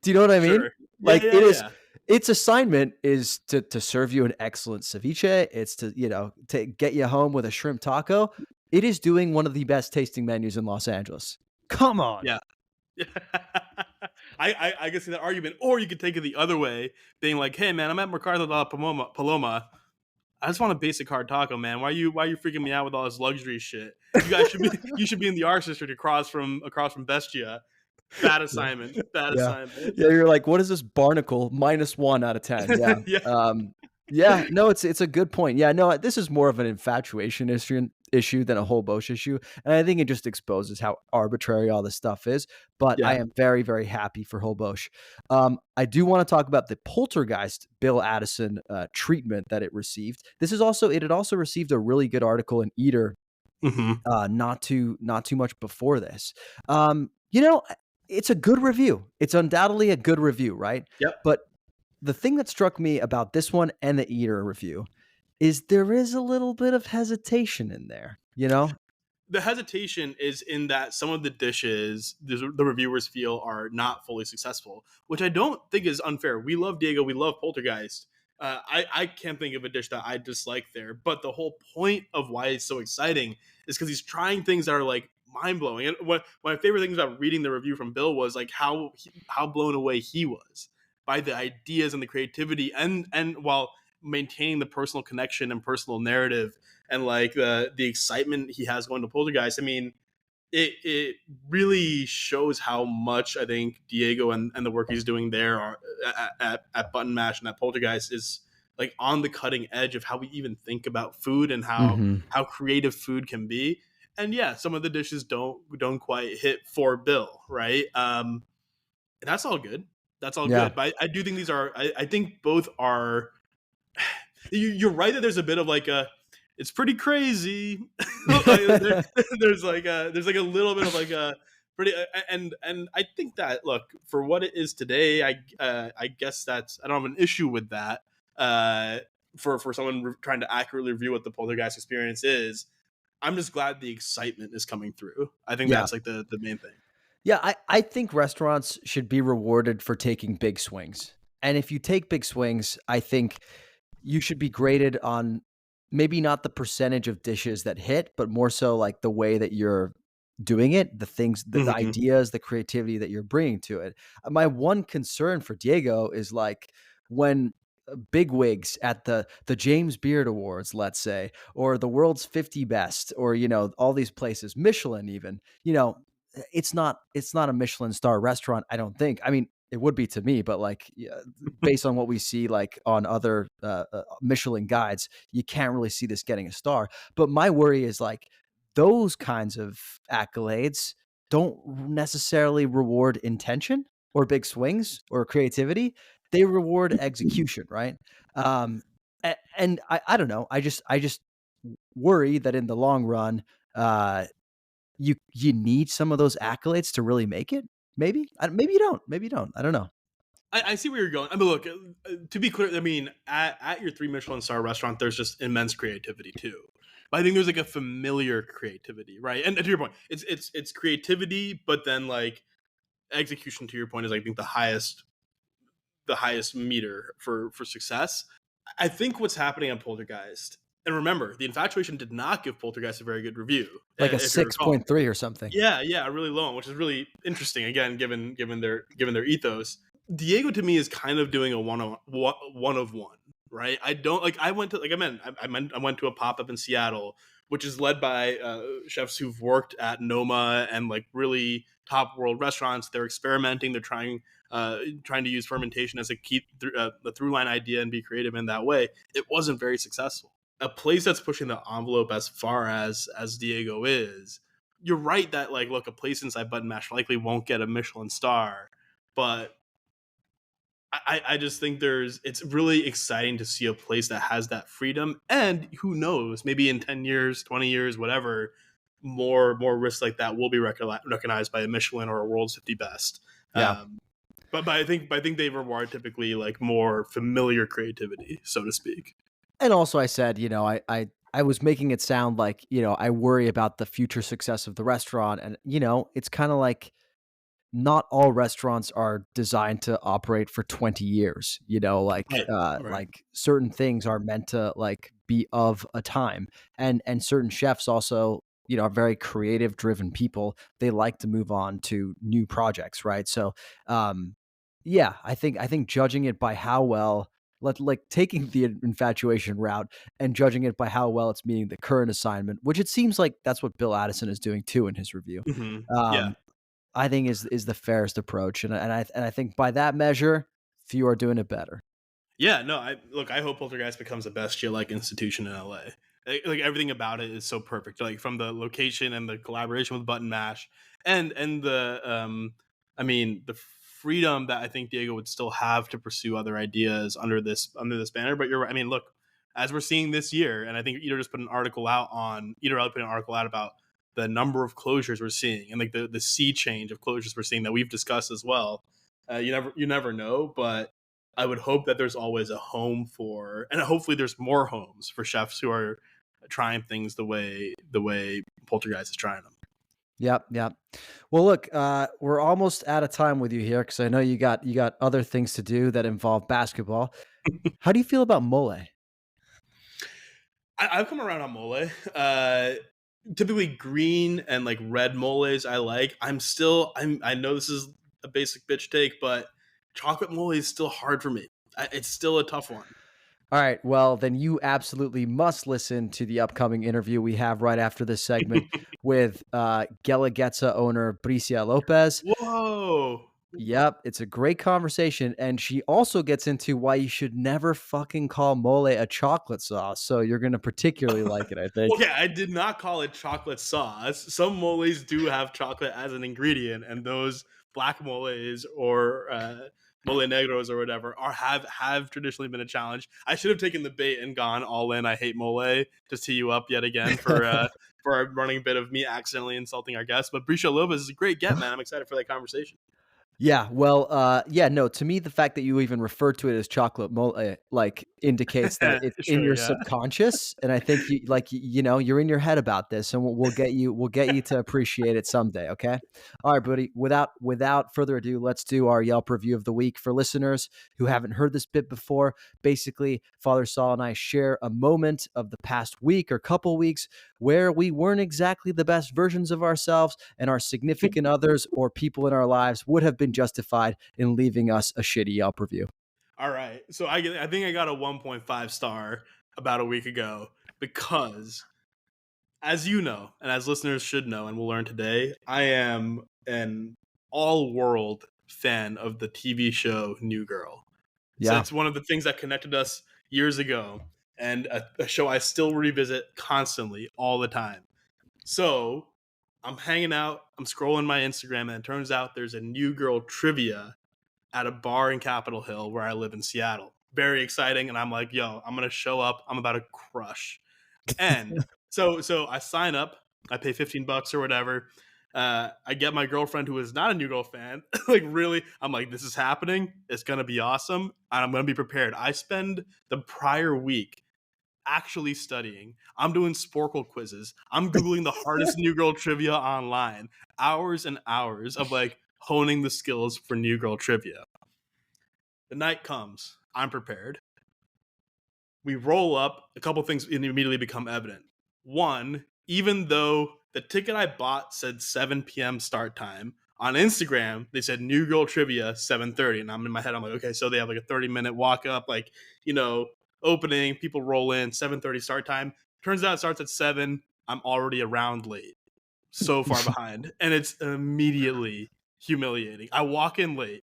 Do you know what I mean? Sure. Yeah, Like yeah, yeah. its assignment is to serve you an excellent ceviche. It's to, to get you home with a shrimp taco. It is doing one of the best tasting menus in Los Angeles. Come on. Yeah. I can see that argument, or you could take it the other way, being like, "Hey, man, I'm at Mercado de la Paloma. I just want a basic hard taco, man. Why you freaking me out with all this luxury shit? You guys should be you should be in the arts district across from Bestia. Bad Yeah. assignment. Bad Yeah. assignment. Yeah, you're like, what is this barnacle? -1 out of 10. Yeah. Yeah. Yeah, no, it's a good point. Yeah, no, this is more of an infatuation issue than a whole Bosch issue. And I think it just exposes how arbitrary all this stuff is. But I Yeah. am very, very happy for whole Bosch. I do want to talk about the Poltergeist Bill Addison treatment that it received. It had also received a really good article in Eater Hmm. not too much before this. You know, it's a good review. It's undoubtedly a good review, right? Yep. But the thing that struck me about this one and the Eater review is there is a little bit of hesitation in there, you know? The hesitation is in that some of the dishes the reviewers feel are not fully successful, which I don't think is unfair. We love Diego, we love Poltergeist. I can't think of a dish that I dislike there, but the whole point of why it's so exciting is because he's trying things that are like mind blowing. And one of my favorite things about reading the review from Bill was like how blown away he was by the ideas and the creativity, and while maintaining the personal connection and personal narrative and like the excitement he has going to Poltergeist. I mean, it really shows how much I think Diego and the work he's doing there are at Button Mash and at Poltergeist is like on the cutting edge of how we even think about food and Mhm. how creative food can be. And yeah, some of the dishes don't quite hit for Bill, right? That's all good. That's all Yeah. good. But I do think these are. I think both are you're right that there's a bit of like a it's pretty crazy. There's like a little bit of like a pretty and I think that look for what it is today. I guess that's I don't have an issue with that. Uh, for someone trying to accurately review what the Poltergeist experience is, I'm just glad the excitement is coming through. I think Yeah. that's like the main thing. Yeah, I think restaurants should be rewarded for taking big swings. And if you take big swings, I think you should be graded on maybe not the percentage of dishes that hit, but more so like the way that you're doing it, the things, the Hmm. ideas, the creativity that you're bringing to it. My one concern for Diego is like when big wigs at the James Beard Awards, let's say, or the world's 50 best, or all these places, Michelin even, it's not a Michelin star restaurant, I don't think. I mean, it would be to me, but like, yeah, based on what we see like on other Michelin guides, you can't really see this getting a star. But my worry is like those kinds of accolades don't necessarily reward intention or big swings or creativity. They reward execution, right? And I don't know. I just worry that in the long run, uh, you need some of those accolades to really make it. Maybe, maybe you don't. Maybe you don't. I don't know. I see where you're going. I mean, look, to be clear, I mean, at your three Michelin star restaurant, there's just immense creativity too. But I think there's like a familiar creativity, right? And to your point, it's creativity, but then like execution. To your point, is I think the highest meter for success. I think what's happening on Poltergeist, and remember, the Infatuation did not give Poltergeist a very good review, Like a if you recall. 6.3 or something. Yeah, yeah, really low, which is really interesting. Again, given their ethos, Diego to me is kind of doing a one of one, right? I don't like. I went to like I went to a pop up in Seattle, which is led by chefs who've worked at Noma and like really top world restaurants. They're experimenting. They're trying to use fermentation as a key the through line idea and be creative in that way. It wasn't very successful. A place that's pushing the envelope as far as Diego is, you're right that like look, a place inside Button Mash likely won't get a Michelin star, but I just think it's really exciting to see a place that has that freedom, and who knows, maybe in 10 years, 20 years, whatever, more risks like that will be recognized by a Michelin or a World's 50 Best. Yeah. But I think they reward typically like more familiar creativity, so to speak. And also, I said, I was making it sound like, I worry about the future success of the restaurant, and it's kind of like not all restaurants are designed to operate for 20 years, Right, right. like certain things are meant to like be of a time. And certain chefs also, are very creative driven people. They like to move on to new projects, right? So, um yeah, I think judging it by how well like taking the infatuation route and judging it by how well it's meeting the current assignment, which it seems like that's what Bill Addison is doing too in his review. Yeah. Um, I think is the fairest approach, and I think by that measure, few are doing it better. Yeah, no, I hope Poltergeist becomes a bestial like institution in LA. Like everything about it is so perfect. Like from the location and the collaboration with Button Mash and the I mean the freedom that I think Diego would still have to pursue other ideas under this banner. But you're right. I mean, look, as we're seeing this year, and I think Eater put an article out about the number of closures we're seeing and like the sea change of closures we're seeing that we've discussed as well. You never know, but I would hope that there's always a home for, and hopefully there's more homes for chefs who are trying things the way Poltergeist is trying them. Yep. Well, look, we're almost out of time with you here because I know you got other things to do that involve basketball. How do you feel about mole? I've come around on mole. Typically green and like red moles I like. I know this is a basic bitch take, but chocolate mole is still hard for me. It's still a tough one. All right. Well, then you absolutely must listen to the upcoming interview we have right after this segment with Guelaguetza owner Bricia Lopez. Whoa. Yep, it's a great conversation, and she also gets into why you should never fucking call mole a chocolate sauce. So you're going to particularly like it, I think. Okay, I did not call it chocolate sauce. Some moles do have chocolate as an ingredient, and those black moles or mole negros or whatever have traditionally been a challenge. I should have taken the bait and gone all in. I hate mole to tee you up yet again for a running bit of me accidentally insulting our guest. But Bricia Lopez is a great get, man. I'm excited for that conversation. Yeah, well, no, to me, the fact that you even refer to it as chocolate mole, like, indicates that it's in your subconscious, and I think you're in your head about this, and we'll get you to appreciate it someday, okay? All right, buddy, without further ado, let's do our Yelp review of the week. For listeners who haven't heard this bit before, basically, Father Saul and I share a moment of the past week or couple weeks where we weren't exactly the best versions of ourselves, and our significant others or people in our lives would have been justified in leaving us a shitty Yelp review. All right. So I think I got a 1.5 star about a week ago because, as you know, and as listeners should know and will learn today, I am an all-world fan of the TV show New Girl. Yeah. So it's one of the things that connected us years ago, and a show I still revisit constantly all the time. So I'm hanging out, I'm scrolling my Instagram, and it turns out there's a New Girl trivia at a bar in Capitol Hill where I live in Seattle. Very exciting. And I'm like, yo, I'm going to show up. I'm about to crush. And so I sign up. I pay $15 or whatever. I get my girlfriend, who is not a New Girl fan, like really, I'm like, this is happening. It's going to be awesome. And I'm going to be prepared. I spend the prior week actually studying. I'm doing Sporkle quizzes. I'm Googling the hardest New Girl trivia online. Hours and hours of like honing the skills for New Girl trivia. The night comes. I'm prepared. We roll up. A couple things immediately become evident. One, even though the ticket I bought said 7 p.m. start time, on Instagram, they said New Girl trivia 7:30. And I'm in my head, I'm like, okay, so they have like a 30-minute walk up, like, opening, people roll in, 7:30 start time. Turns out it starts at 7. I'm already a round late. So far behind. And it's immediately humiliating. I walk in late,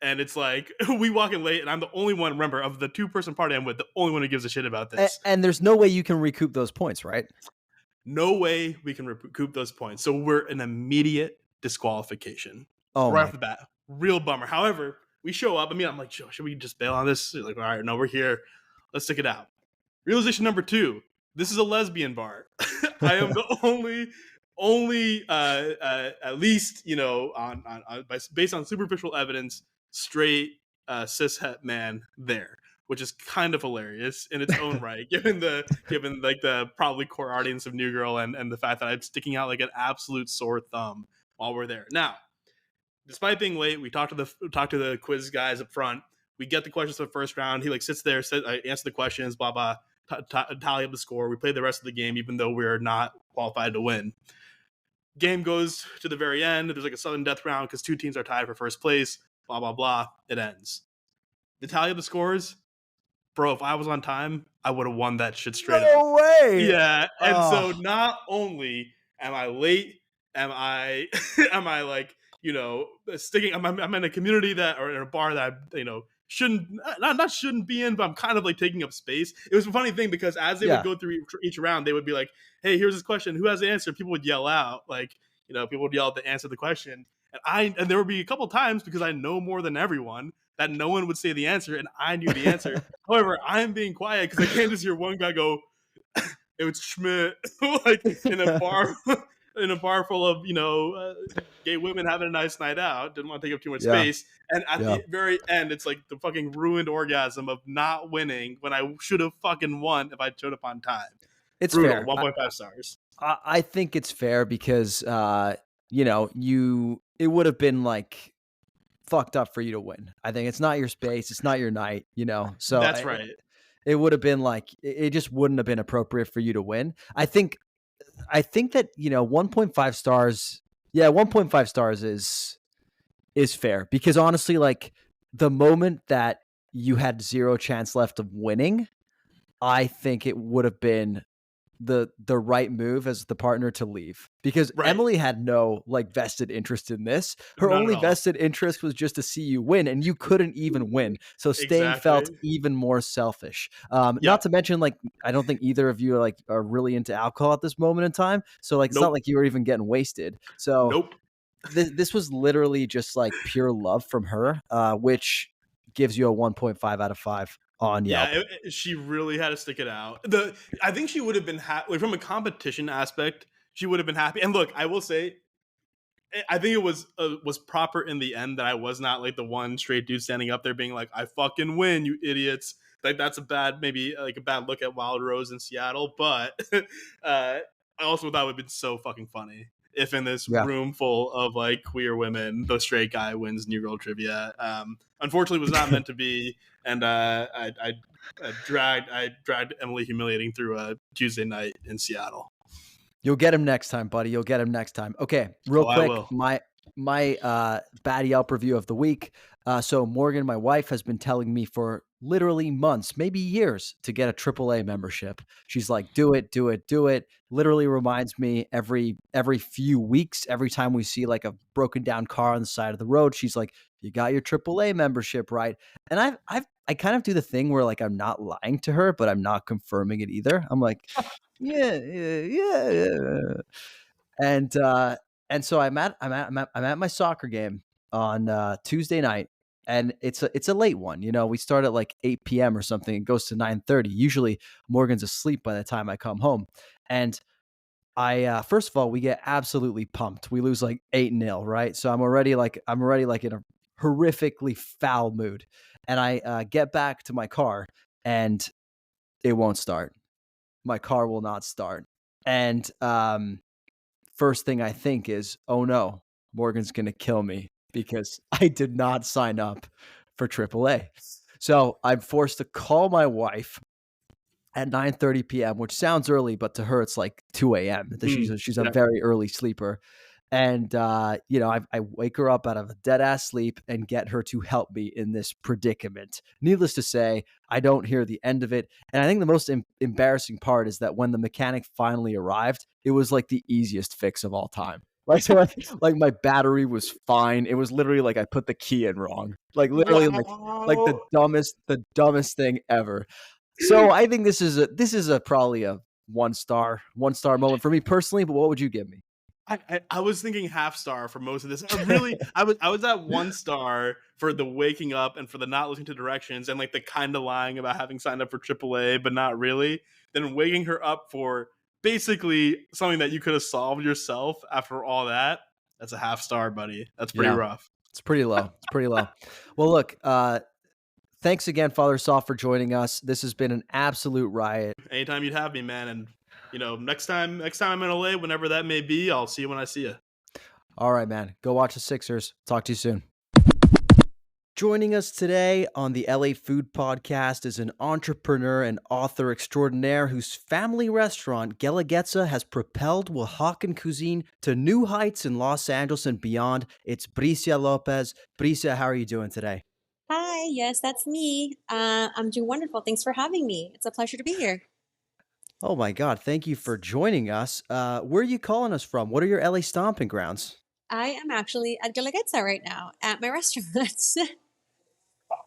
and it's like, we walk in late, and I'm the only one, remember, of the 2-person party I'm with, the only one who gives a shit about this. And there's no way you can recoup those points, right? No way we can recoup those points. So we're an immediate disqualification. Oh, right off the bat. Real bummer. However, we show up. I mean, I'm like, Joe, should we just bail on this? They're like, all right, no, we're here. Let's stick it out. Realization number 2. This is a lesbian bar. I am the only at least based on superficial evidence, straight cishet man there, which is kind of hilarious in its own right, given like the probably core audience of New Girl and the fact that I'm sticking out like an absolute sore thumb while we're there. Now, despite being late, we talk to the quiz guys up front. We get the questions for the first round. He like sits there, I answer the questions, blah blah. Tally up the score. We play the rest of the game, even though we're not qualified to win. Game goes to the very end. There's like a sudden death round because 2 teams are tied for first place. Blah blah blah. It ends. The tally of the scores, bro. If I was on time, I would have won that shit straight up. No way. Yeah. And so not only am I late, am I like sticking. I'm in a community or in a bar that shouldn't be in, but I'm kind of like taking up space. It was a funny thing because as they would go through each round, they would be like, hey, here's this question. Who has the answer? People would yell out, like, people would yell to answer the question. And there would be a couple times because I know more than everyone. that no one would say the answer, and I knew the answer. However, I'm being quiet because I can't just hear one guy go, "It was Schmidt," like in a bar, in a bar full of gay women having a nice night out. Didn't want to take up too much Yeah. space, and at Yeah. the very end, it's like the fucking ruined orgasm of not winning when I should have fucking won if I showed up on time. It's Brutal. fair. 1.5 stars. I think it's fair because it would have been like fucked up for you to win. I think it's not your space, it's not your night, So That's right. it would have been like it just wouldn't have been appropriate for you to win. I think that 1.5 stars. Yeah, 1.5 stars is fair because honestly, like the moment that you had zero chance left of winning, I think it would have been the right move as the partner to leave because Right. Emily had no like vested interest in this. Her Not at only all. vested interest was just to see you win, and you couldn't even win. So staying felt Exactly. even more selfish. Not Yep. to mention, like, I don't think either of you are really into alcohol at this moment in time. So like, it's not Nope. like you were even getting wasted. So Nope. this was literally just like pure love from her, which gives you a 1.5 out of 5 on Yelp. Yeah, she really had to stick it out. I think she would have been happy like, from a competition aspect. She would have been happy. And look, I will say, I think it was proper in the end that I was not like the one straight dude standing up there being like, "I fucking win, you idiots." Like that's maybe like a bad look at Wild Rose in Seattle. But I also thought it would have been so fucking funny if in this Yeah. room full of like queer women, the straight guy wins New Girl Trivia. Unfortunately, it was not meant to be, and I dragged Emily humiliating through a Tuesday night in Seattle. You'll get him next time, buddy. You'll get him next time. Okay, real Oh, I quick, will. my bad Yelp review of the week. So Morgan, my wife, has been telling me for literally months, maybe years, to get a AAA membership. She's like, "Do it, do it, do it." Literally reminds me every few weeks, every time we see like a broken down car on the side of the road, she's like, "You got your AAA membership, right?" And I kind of do the thing where like I'm not lying to her, but I'm not confirming it either. I'm like, yeah, yeah, yeah, yeah. And so I'm at my soccer game on Tuesday night, and it's a late one. We start at like 8 p.m. or something. It goes to 9:30. Usually Morgan's asleep by the time I come home, and I first of all, we get absolutely pumped. We lose like 8-0, right? So I'm already like in a horrifically foul mood, and I get back to my car, and it won't start. My car will not start. And first thing I think is, oh no, Morgan's going to kill me because I did not sign up for AAA. So I'm forced to call my wife at 9:30 p.m., which sounds early, but to her it's like 2 a.m. She's a Yeah. very early sleeper. And I wake her up out of a dead ass sleep and get her to help me in this predicament. Needless to say, I don't hear the end of it. And I think the most embarrassing part is that when the mechanic finally arrived, it was like the easiest fix of all time. Like my battery was fine. It was literally like I put the key in wrong. Like literally like Wow. the dumbest thing ever. So I think this is probably a one star moment for me personally. But what would you give me? I was thinking half star for most of this. I was at 1 star for the waking up and for the not listening to directions and like the kind of lying about having signed up for AAA but not really. Then waking her up for basically something that you could have solved yourself after all that. That's a half star, buddy. That's pretty Yeah. rough. It's pretty low. It's pretty low. Well, look, thanks again, Father Soft, for joining us. This has been an absolute riot. Anytime you'd have me, man, and next time I'm in LA, whenever that may be, I'll see you when I see you. All right, man. Go watch the Sixers. Talk to you soon. Joining us today on the LA Food Podcast is an entrepreneur and author extraordinaire whose family restaurant, Guelaguetza, has propelled Oaxacan cuisine to new heights in Los Angeles and beyond. It's Bricia Lopez. Bricia, how are you doing today? Hi, yes, that's me. I'm doing wonderful. Thanks for having me. It's a pleasure to be here. Oh my God, thank you for joining us. Where are you calling us from? What are your LA stomping grounds? I am actually at Guelaguetza right now at my restaurant,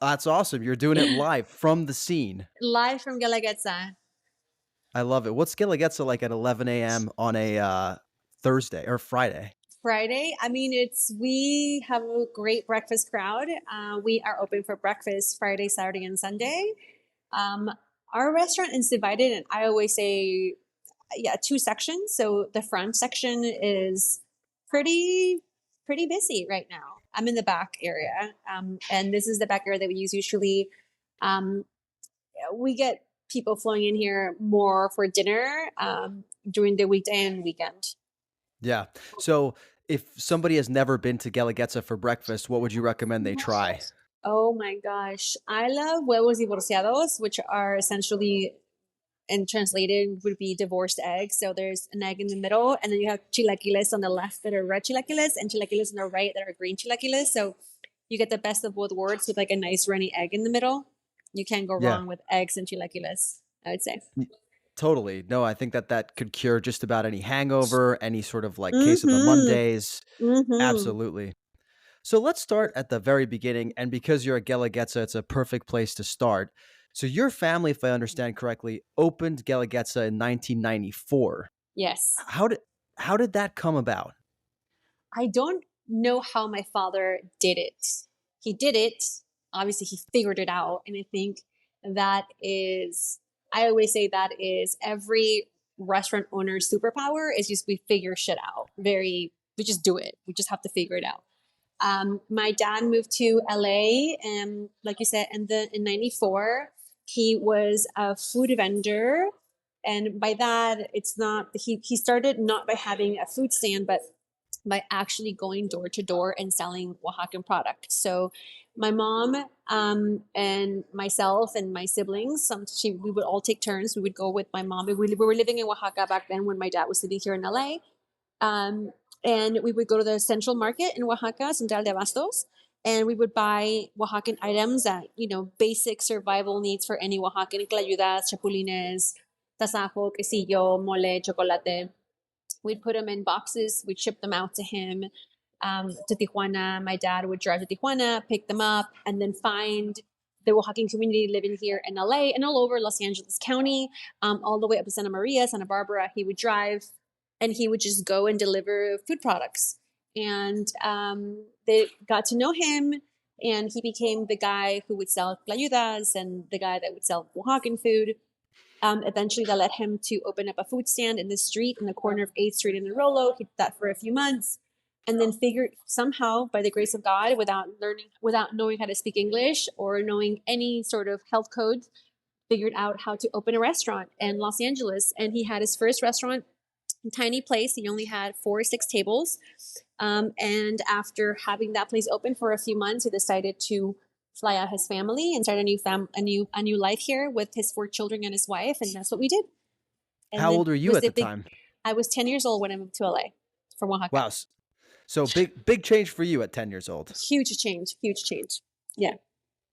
That's awesome. You're doing it live from the scene. live from Guelaguetza. I love it. What's Guelaguetza like at 11 a.m. on a Thursday or Friday? Friday. I mean, we have a great breakfast crowd. We are open for breakfast Friday, Saturday, and Sunday. Um, our restaurant is divided, and I always say, yeah, two sections. So the front section is pretty busy right now. I'm in the back area, and this is the back area that we use usually. Um, we get people flowing in here more for dinner during the weekday and weekend. Yeah. So if somebody has never been to Guelaguetza for breakfast, what would you recommend they try? Oh my gosh. I love huevos divorciados, which are essentially, and translated would be divorced eggs. So there's an egg in the middle, and then you have chilaquiles on the left that are red chilaquiles, and chilaquiles on the right that are green chilaquiles. So you get the best of both worlds with like a nice runny egg in the middle. You can't go Yeah, wrong with eggs and chilaquiles, I would say. totally. No, I think that could cure just about any hangover, any sort of like case of the Mm-hmm. Mondays. Mm-hmm. Absolutely. So let's start at the very beginning. And because you're a Guelaguetza, it's a perfect place to start. So your family, if I understand correctly, opened Guelaguetza in 1994. Yes. How did that come about? I don't know how my father did it. He did it. Obviously, he figured it out. And I think that is, I always say that is every restaurant owner's superpower is just we figure shit out. We just do it. We just have to figure it out. My dad moved to LA, and like you said, in '94, he was a food vendor, and by that, it's not he started not by having a food stand, but by actually going door to door and selling Oaxacan products. So my mom and myself and my siblings, we would all take turns. We would go with my mom. We were living in Oaxaca back then when my dad was living here in LA. Um, and we would go to the central market in Oaxaca, Central de Abastos, and we would buy Oaxacan items that, basic survival needs for any Oaxacan: clayudas, chapulines, tasajo, quesillo, mole, chocolate. We'd put them in boxes. We'd ship them out to him, to Tijuana. My dad would drive to Tijuana, pick them up, and then find the Oaxacan community living here in LA and all over Los Angeles County, all the way up to Santa Maria, Santa Barbara. He would drive, and he would just go and deliver food products. And they got to know him, and he became the guy who would sell clayudas and the guy that would sell Oaxacan food. Eventually, that led him to open up a food stand in the street in the corner of 8th Street in Arroyo. He did that for a few months, and then figured somehow, by the grace of God, without knowing how to speak English or knowing any sort of health codes, figured out how to open a restaurant in Los Angeles. And he had his first restaurant, a tiny place. He only had 4 or 6 tables. And after having that place open for a few months, he decided to fly out his family and start a new life here with his 4 children and his wife, and that's what we did. And How then old were you was at the the big. time? I was 10 years old when I moved to LA from Oaxaca. Wow. So big change for you at 10 years old. Huge change. Huge change. Yeah.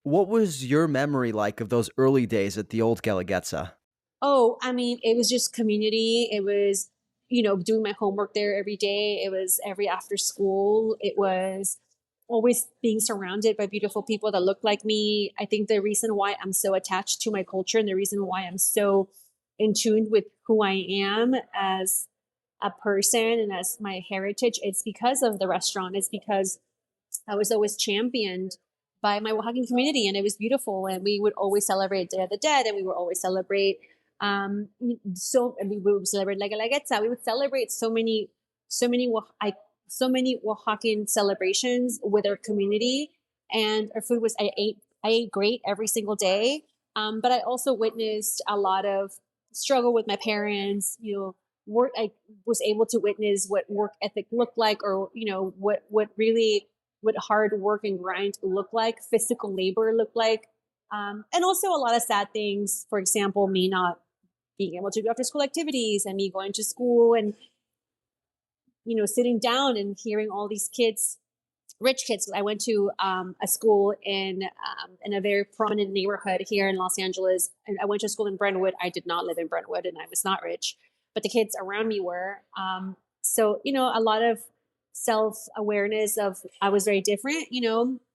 What was your memory like of those early days at the old Guelaguetza? Oh, I mean, it was just community. It was, doing my homework there every day. It was every after school. It was always being surrounded by beautiful people that look like me. I think the reason why I'm so attached to my culture and the reason why I'm so in tune with who I am as a person and as my heritage, it's because of the restaurant. It's because I was always championed by my Oaxacan community, and it was beautiful. And we would always celebrate Day of the Dead, and we would always celebrate and we would celebrate Guelaguetza. We would celebrate so many so many Oaxacan celebrations with our community, and our food was I ate great every single day. But I also witnessed a lot of struggle with my parents. Work. I was able to witness what work ethic looked like, or what hard work and grind looked like, physical labor looked like, and also a lot of sad things. For example, me not being able to do after school activities, and me going to school and sitting down and hearing all these kids, rich kids. I went to a school in a very prominent neighborhood here in Los Angeles, and I went to school in Brentwood. I did not live in Brentwood, and I was not rich, but the kids around me were. So a lot of self-awareness of I was very different.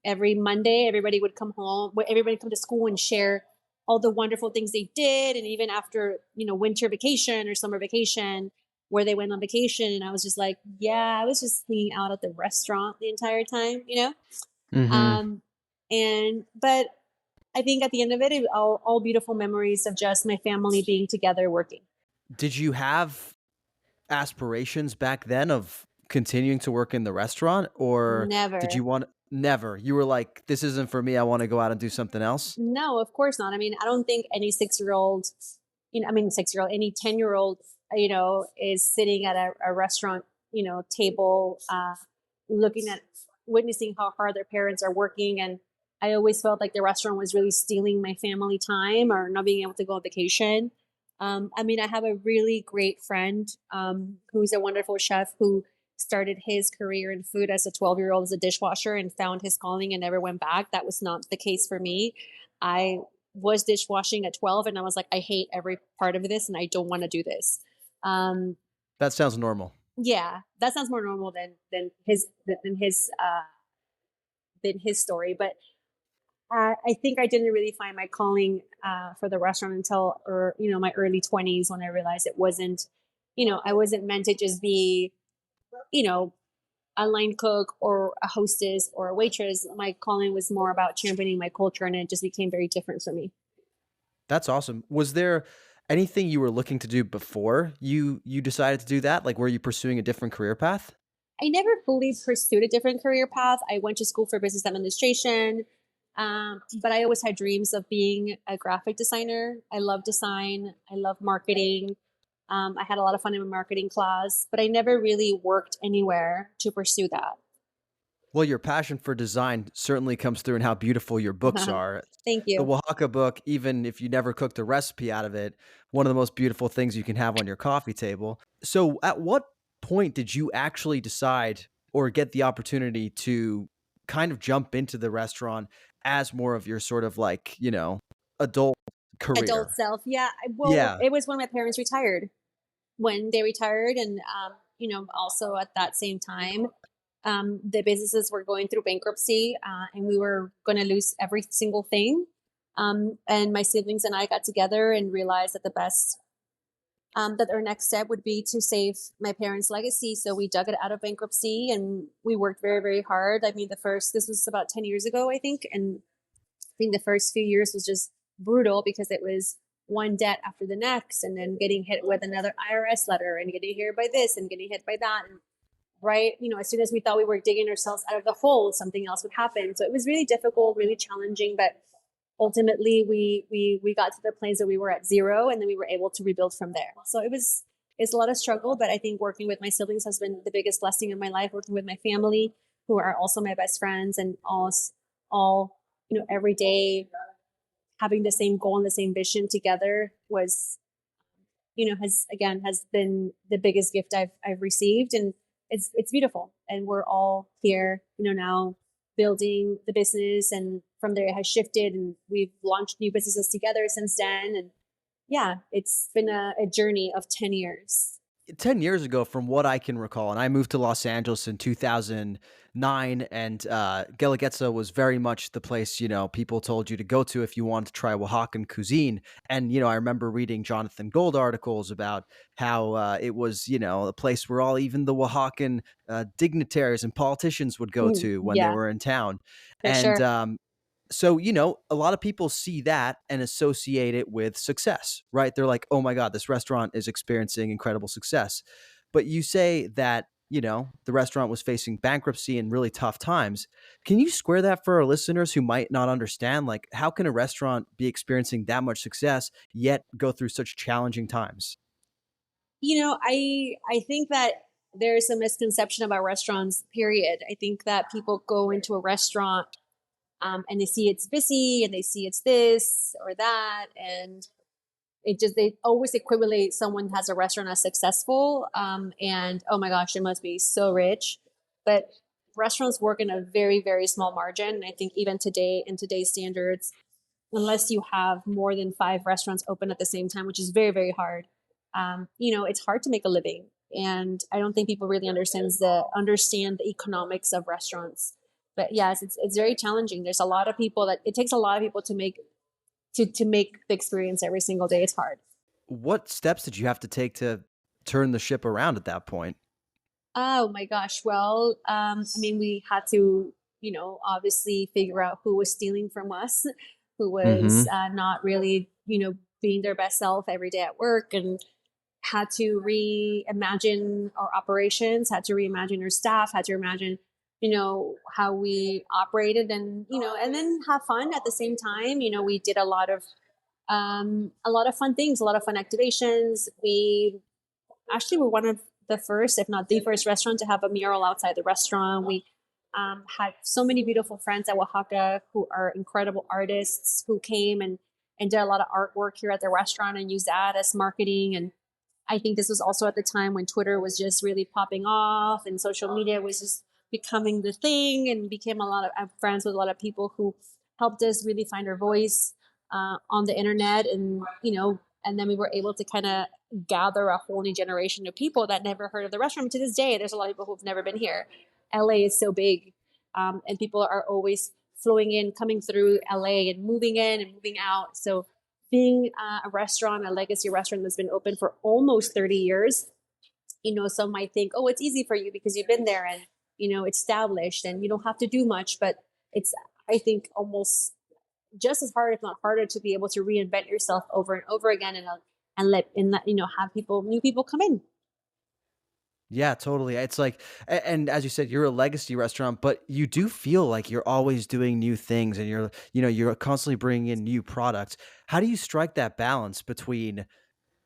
Every Monday, everybody would come home, everybody come to school and share all the wonderful things they did, and even after winter vacation or summer vacation, where they went on vacation. And I was just like, yeah, I was just hanging out at the restaurant the entire time, you know? Mm-hmm. But I think at the end of it, all beautiful memories of just my family being together working. Did you have aspirations back then of continuing to work in the restaurant, or did Never. you want never? You were like, this isn't for me. I want to go out and do something else. No, of course not. I mean, I don't think any 6-year-old, any 10-year-old, is sitting at a restaurant, table, looking at, witnessing how hard their parents are working. And I always felt like the restaurant was really stealing my family time or not being able to go on vacation. I have a really great friend who's a wonderful chef who started his career in food as a 12-year-old as a dishwasher and found his calling and never went back. That was not the case for me. I was dishwashing at 12 and I was like, I hate every part of this and I don't want to do this. That sounds normal. Yeah, that sounds more normal than his story. But I think I didn't really find my calling for the restaurant until, my early 20s when I realized it wasn't, I wasn't meant to just be, a line cook or a hostess or a waitress. My calling was more about championing my culture, and it just became very different for me. That's awesome. Was there anything you were looking to do before you decided to do that? Like, were you pursuing a different career path? I never fully pursued a different career path. I went to school for business administration, but I always had dreams of being a graphic designer. I love design. I love marketing. I had a lot of fun in my marketing class, but I never really worked anywhere to pursue that. Well, your passion for design certainly comes through in how beautiful your books are. Thank The you. Oaxaca book, even if you never cooked a recipe out of it, one of the most beautiful things you can have on your coffee table. So, at what point did you actually decide or get the opportunity to kind of jump into the restaurant as more of your sort of like, adult Adult career? self. Yeah. Well, Yeah. it was when my parents retired. When they retired, and also at that same time, the businesses were going through bankruptcy, and we were going to lose every single thing. And my siblings and I got together and realized that that our next step would be to save my parents' legacy. So we dug it out of bankruptcy and we worked very, very hard. I mean, this was about 10 years ago, I think. And I think the first few years was just brutal because it was one debt after the next, and then getting hit with another IRS letter and getting hit by this and getting hit by that. And right, as soon as we thought we were digging ourselves out of the hole, something else would happen. So it was really difficult, really challenging, but ultimately we got to the place that we were at zero, and then we were able to rebuild from there. So it's a lot of struggle, but I think working with my siblings has been the biggest blessing in my life. Working with my family, who are also my best friends, and all every day having the same goal and the same vision together was, has been the biggest gift I've received. And it's beautiful. And we're all here, now building the business, and from there it has shifted, and we've launched new businesses together since then. And yeah, it's been a journey of 10 years. 10 years ago, from what I can recall, and I moved to Los Angeles in 2009, and Guelaguetza was very much the place, people told you to go to if you wanted to try Oaxacan cuisine. And, I remember reading Jonathan Gold articles about how it was, a place where even the Oaxacan dignitaries and politicians would go to when they Yeah, were in town. for And sure. so, a lot of people see that and associate it with success, right? They're like, oh my God, this restaurant is experiencing incredible success. But you say that, the restaurant was facing bankruptcy and really tough times. Can you square that for our listeners who might not understand? Like, how can a restaurant be experiencing that much success yet go through such challenging times? I think that there's a misconception about restaurants, period. I think that people go into a restaurant, and they see it's busy and they see it's this or that, and they always equivalent someone who has a restaurant as successful, and oh my gosh, they must be so rich. But restaurants work in a very, very small margin, and I think even today, in today's standards, unless you have more than 5 restaurants open at the same time, which is very, very hard, it's hard to make a living. And I don't think people really understand the economics of restaurants. But yes, it's very challenging. There's a lot of people that it takes a lot of people to make the experience every single day. It's hard. What steps did you have to take to turn the ship around at that point? Oh my gosh. Well, I mean, we had to, obviously figure out who was stealing from us, who was Mm-hmm. not really, being their best self every day at work, and had to reimagine our operations, had to reimagine our staff, had to imagine, how we operated, and then have fun at the same time. We did a lot of fun things, a lot of fun activations. We actually were one of the first, if not the first restaurant to have a mural outside the restaurant. We had so many beautiful friends at Oaxaca who are incredible artists who came and did a lot of artwork here at the restaurant and used that as marketing. And I think this was also at the time when Twitter was just really popping off and social media was just becoming the thing, and became a lot of I'm friends with a lot of people who helped us really find our voice on the internet. And then we were able to kind of gather a whole new generation of people that never heard of the restaurant. To this day, there's a lot of people who've never been here. LA is so big, and people are always flowing in, coming through LA and moving in and moving out. So being a restaurant, a legacy restaurant that's been open for almost 30 years, some might think, oh, it's easy for you because you've been there and, established and you don't have to do much. But it's, I think, almost just as hard, if not harder, to be able to reinvent yourself over and over again, have new people come in. Yeah, totally. It's like, and as you said, you're a legacy restaurant, but you do feel like you're always doing new things, and you're constantly bringing in new products. How do you strike that balance between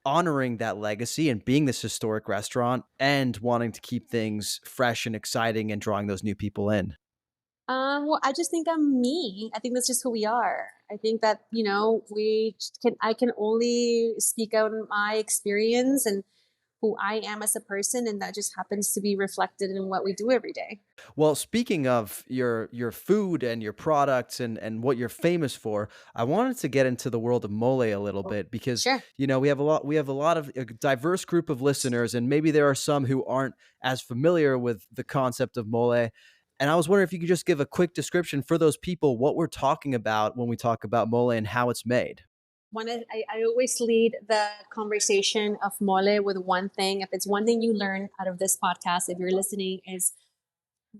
honoring that legacy and being this historic restaurant and wanting to keep things fresh and exciting and drawing those new people in? Well, I just think I'm me. I think that's just who we are. I think that, I can only speak out on my experience and who I am as a person, and that just happens to be reflected in what we do every day. Well, speaking of your food and your products and what you're famous for, I wanted to get into the world of mole a little bit because Sure. we have a lot of a diverse group of listeners, and maybe there are some who aren't as familiar with the concept of mole. And I was wondering if you could just give a quick description for those people what we're talking about when we talk about mole and how it's made. I always lead the conversation of mole with one thing. If it's one thing you learn out of this podcast, if you're listening, is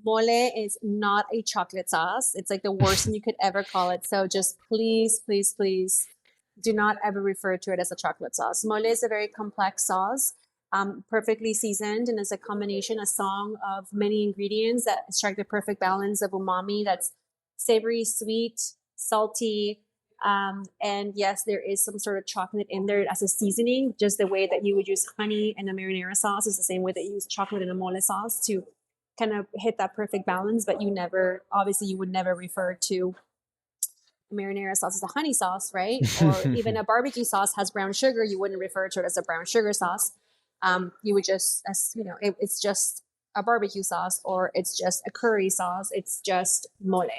mole is not a chocolate sauce. It's like the worst thing you could ever call it. So just please, please, please do not ever refer to it as a chocolate sauce. Mole is a very complex sauce, perfectly seasoned, and is a combination, a song of many ingredients that strike the perfect balance of umami that's savory, sweet, salty. And yes, there is some sort of chocolate in there as a seasoning, just the way that you would use honey in a marinara sauce is the same way that you use chocolate in a mole sauce to kind of hit that perfect balance. But you would never refer to marinara sauce as a honey sauce, right? Or even a barbecue sauce has brown sugar. You wouldn't refer to it as a brown sugar sauce. You would just, it's just a barbecue sauce, or it's just a curry sauce. It's just mole.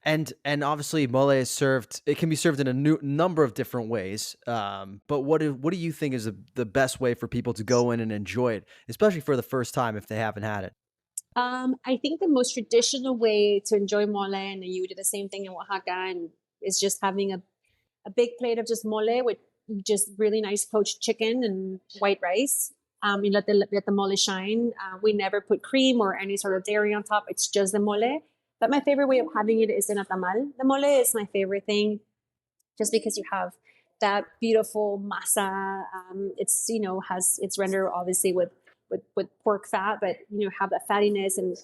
And obviously mole is served. It can be served in a number of different ways. But what do you think is the best way for people to go in and enjoy it, especially for the first time if they haven't had it? I think the most traditional way to enjoy mole, and you do the same thing in Oaxaca, and is just having a big plate of just mole with just really nice poached chicken and white rice. You let the mole shine. We never put cream or any sort of dairy on top. It's just the mole. But my favorite way of having it is in a tamal. The mole is my favorite thing, just because you have that beautiful masa. It's rendered obviously with pork fat, but have that fattiness and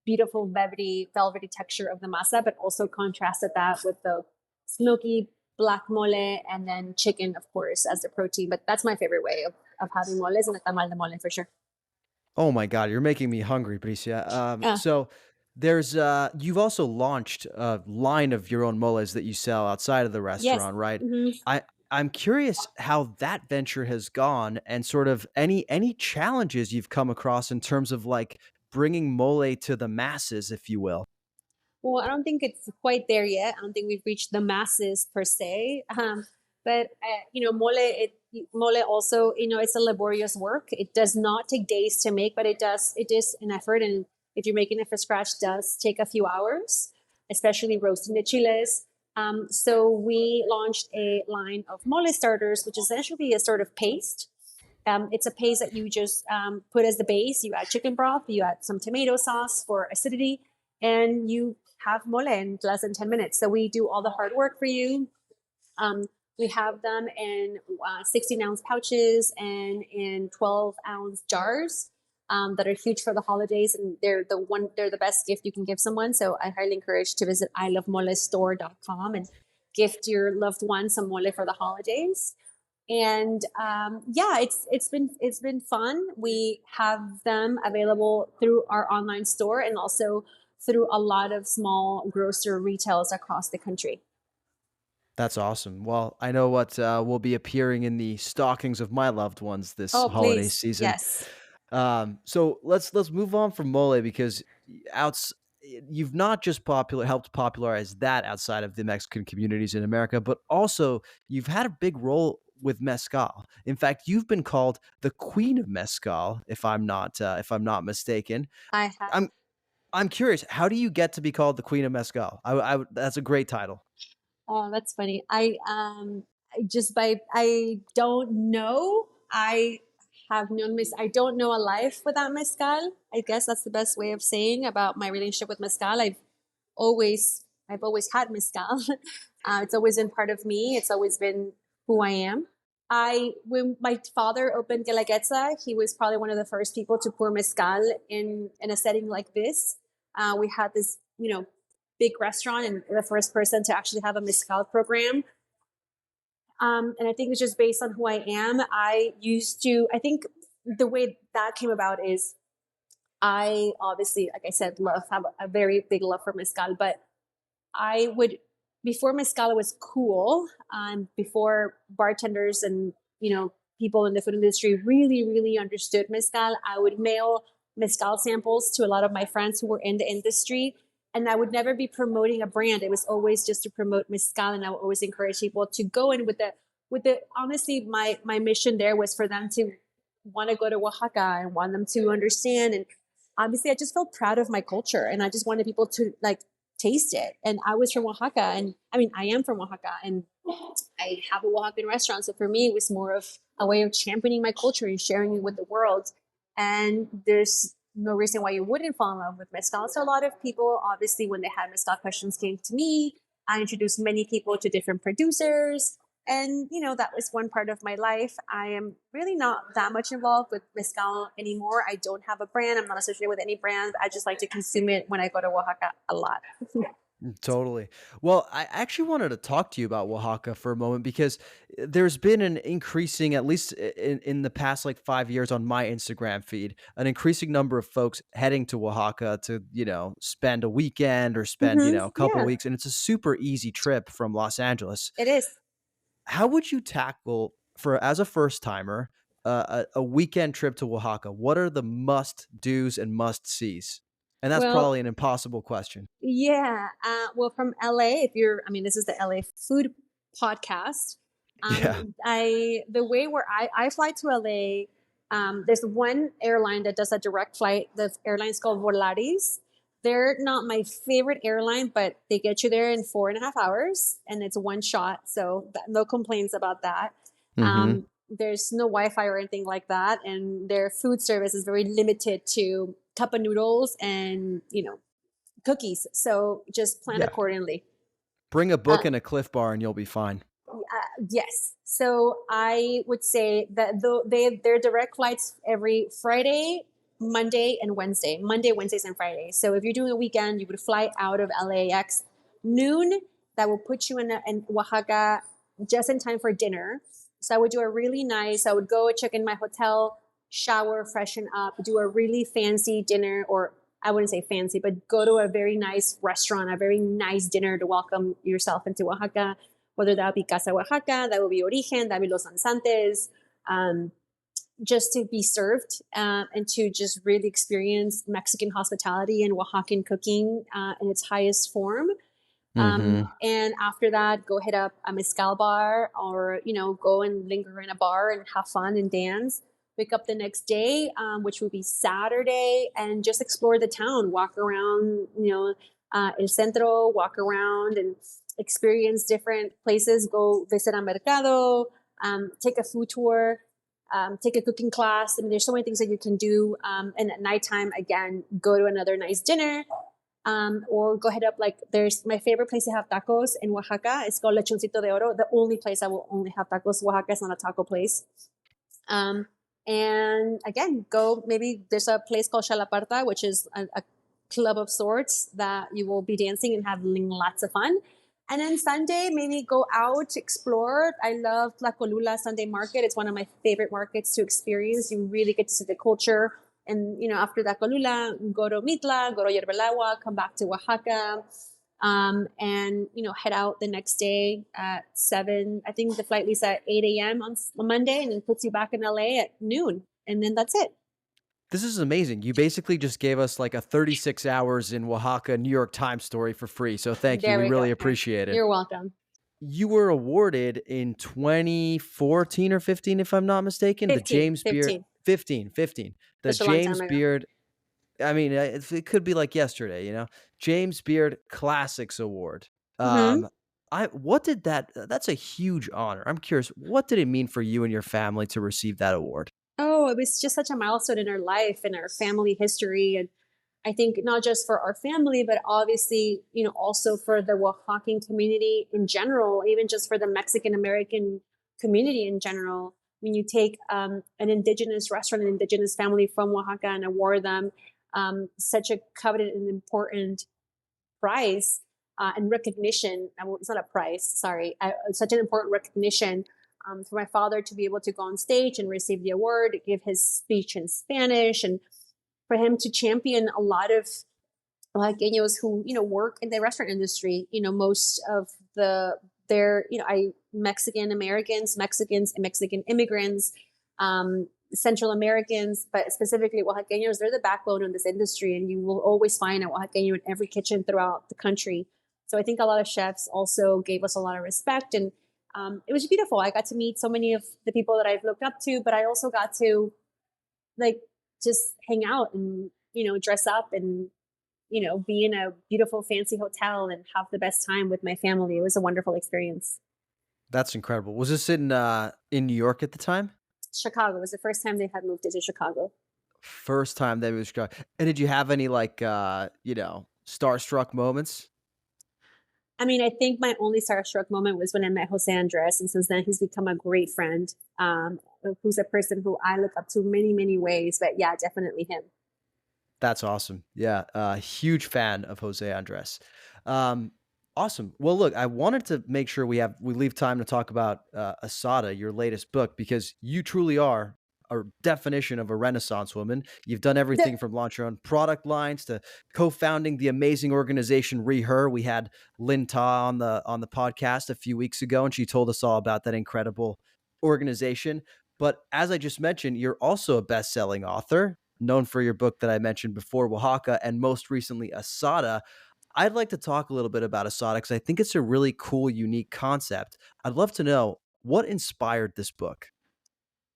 beautiful velvety texture of the masa, but also contrasted that with the smoky black mole, and then chicken, of course, as the protein. But that's my favorite way of having moles, and a tamal de mole for sure. Oh my God, you're making me hungry, Bricia. Uh, So there's you've also launched a line of your own moles that you sell outside of the yes. restaurant, right? hmm I'm curious how that venture has gone and sort of any challenges you've come across in terms of like bringing mole to the masses, if you will. Well, I don't think it's quite there yet. I don't think we've reached the masses per se. But mole also, it's a laborious work. It does not take days to make, but it is an effort. And if you're making it from scratch, does take a few hours, especially roasting the chiles. So we launched a line of mole starters, which is essentially a sort of paste It's a paste that you just put as the base. You add chicken broth, you add some tomato sauce for acidity, and you have mole in less than 10 minutes. So we do all the hard work for you. We have them in 16-ounce pouches and in 12-ounce jars that are huge for the holidays, and they're the best gift you can give someone. So I highly encourage to visit ilovemolestore.com and gift your loved one some mole for the holidays. And it's been fun. We have them available through our online store and also through a lot of small grocery retailers across the country. That's awesome. Well, I know what will be appearing in the stockings of my loved ones this Oh, holiday please. season. Yes. So let's move on from mole because outs you've not just helped popularize that outside of the Mexican communities in America, but also you've had a big role with mezcal. In fact, you've been called the queen of mezcal, if I'm not mistaken. I have. I'm curious, how do you get to be called the queen of mezcal? That's a great title. Oh, that's funny. I don't know. I have known I don't know a life without mezcal. I guess that's the best way of saying about my relationship with mezcal. I've always had mezcal. It's always been part of me. It's always been who I am. When my father opened Guelaguetza, he was probably one of the first people to pour mezcal in a setting like this. We had this, big restaurant and the first person to actually have a mezcal program. And I think it's just based on who I am. I think the way that came about is I obviously, like I said, have a very big love for mezcal, but before mezcal was cool, before bartenders and, people in the food industry really, really understood mezcal, I would mail mezcal samples to a lot of my friends who were in the industry. And I would never be promoting a brand. It was always just to promote mezcal. And I would always encourage people to go in with honestly, my mission there was for them to want to go to Oaxaca and want them to understand. And obviously I just felt proud of my culture and I just wanted people to taste it. And I was from Oaxaca, and I am from Oaxaca, and I have a Oaxacan restaurant. So for me, it was more of a way of championing my culture and sharing it with the world. And there's no reason why you wouldn't fall in love with mezcal. So a lot of people, obviously, when they had mezcal questions, came to me. I introduced many people to different producers. And, that was one part of my life. I am really not that much involved with mezcal anymore. I don't have a brand. I'm not associated with any brand. I just like to consume it when I go to Oaxaca a lot. Totally. Well, I actually wanted to talk to you about Oaxaca for a moment because there's been an increasing, at least in the past 5 years on my Instagram feed, an increasing number of folks heading to Oaxaca to, spend a weekend or spend, a couple Yeah, weeks. And it's a super easy trip from Los Angeles. it is. How would you tackle as a first timer, a weekend trip to Oaxaca? What are the must do's and must sees? And that's Well, probably an impossible question. yeah. Well, from LA, this is the LA food podcast. Yeah. The way where I fly to LA, there's one airline that does a direct flight. The airline's called Volaris. They're not my favorite airline, but they get you there in 4.5 hours and it's one shot. So no complaints about that. Mm-hmm. There's no Wi-Fi or anything like that. And their food service is very limited to cup of noodles and, cookies. So just plan Yeah. accordingly. Bring a book and a Cliff Bar and you'll be fine. Yes. So I would say that their direct flights every Friday, Monday, and Wednesday. Monday, Wednesdays, and Fridays. So if you're doing a weekend, you would fly out of LAX noon. That will put you in Oaxaca just in time for dinner. So I would do I would go check in my hotel, shower, freshen up, do a really fancy dinner, or I wouldn't say fancy, but go to a very nice restaurant, a very nice dinner to welcome yourself into Oaxaca. Whether that would be Casa Oaxaca, that would be Origen, that would be Los Ansantes, just to be served and to just really experience Mexican hospitality and Oaxacan cooking in its highest form. Mm-hmm. And after that, go hit up a mezcal bar or, go and linger in a bar and have fun and dance. Wake up the next day, which would be Saturday, and just explore the town, walk around, El Centro, walk around and experience different places, go visit a mercado, take a food tour. take a cooking class. I mean, there's so many things that you can do. And at nighttime, again, go to another nice dinner. Or go head up, like there's my favorite place to have tacos in Oaxaca. It's called Lechoncito de Oro. The only place I will only have tacos. Oaxaca is not a taco place. And again, go, maybe there's a place called Chalaparta, which is a club of sorts that you will be dancing and having lots of fun. And then Sunday, maybe go out, explore. I love La Colula Sunday Market. It's one of my favorite markets to experience. You really get to see the culture. And, after La Colula, go to Mitla, go to Yerbelagua, come back to Oaxaca, and, head out the next day at 7. I think the flight leaves at 8 a.m. on Monday, and then puts you back in LA at noon. And then that's it. This is amazing. You basically just gave us like a 36 hours in Oaxaca New York Times story for free. So thank you. There We we really go. appreciate it. You're welcome. You were awarded in 2014 or 15, if I'm not mistaken, 15, the James Beard 15. The That's a long James time ago. Beard. I mean, it could be like yesterday, James Beard Classics Award. Mhm. What did that's a huge honor. I'm curious, what did it mean for you and your family to receive that award? Oh, it was just such a milestone in our life and our family history. And I think not just for our family, but obviously, also for the Oaxacan community in general, even just for the Mexican American community in general. When you take an indigenous restaurant, an indigenous family from Oaxaca, and award them such a coveted and important prize and recognition. It's not a prize, sorry. Such an important recognition for my father to be able to go on stage and receive the award, give his speech in Spanish, and for him to champion a lot of Oaxaqueños who, work in the restaurant industry. Most of their Mexican Americans, Mexicans and Mexican immigrants, Central Americans, but specifically Oaxaqueños, they're the backbone of this industry, and you will always find a Oaxaqueño in every kitchen throughout the country. So I think a lot of chefs also gave us a lot of respect, and it was beautiful. I got to meet so many of the people that I've looked up to, but I also got to just hang out and, dress up and, be in a beautiful fancy hotel and have the best time with my family. It was a wonderful experience. That's incredible. Was this in New York at the time? Chicago. It was the first time they had moved it to Chicago. First time they moved to Chicago. And did you have any starstruck moments? I mean, I think my only starstruck moment was when I met Jose Andres, and since then he's become a great friend, who's a person who I look up to many, many ways. But yeah, definitely him. That's awesome. Yeah, huge fan of Jose Andres. Awesome. Well, look, I wanted to make sure we leave time to talk about Asada, your latest book, because you truly are a definition of a Renaissance woman. You've done everything from launch your own product lines to co-founding the amazing organization Reher. We had Lynn Ta on the podcast a few weeks ago, and she told us all about that incredible organization. But as I just mentioned, you're also a best-selling author, known for your book that I mentioned before, Oaxaca, and most recently Asada. I'd like to talk a little bit about Asada because I think it's a really cool, unique concept. I'd love to know what inspired this book.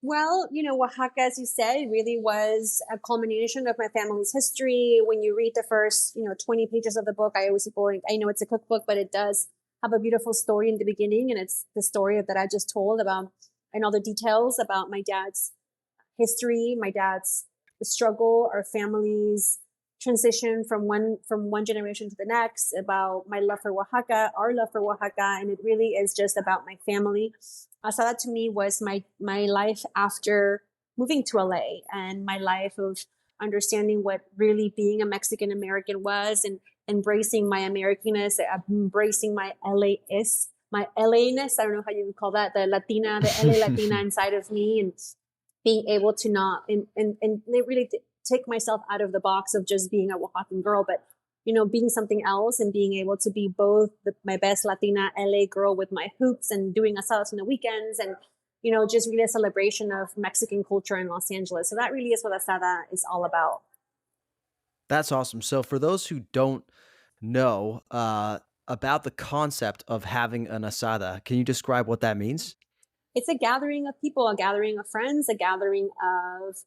Well, Oaxaca, as you said, really was a culmination of my family's history. When you read the first, 20 pages of the book, I always point, I know it's a cookbook, but it does have a beautiful story in the beginning. And it's the story that I just told about, and all the details about my dad's history, my dad's struggle, our family's transition from one generation to the next, about my love for Oaxaca, our love for Oaxaca, and it really is just about my family. Asada to me was my life after moving to LA, and my life of understanding what really being a Mexican American was, and embracing my Americanness, embracing my LAist, my LA-ness. I don't know how you would call that, the Latina, the LA Latina inside of me, and being able to not and really take myself out of the box of just being a Oaxacan girl, but being something else, and being able to be both my best Latina LA girl with my hoops and doing asadas on the weekends, and just really a celebration of Mexican culture in Los Angeles. So that really is what Asada is all about. That's awesome. So for those who don't know about the concept of having an asada, can you describe what that means? It's a gathering of people, a gathering of friends, a gathering of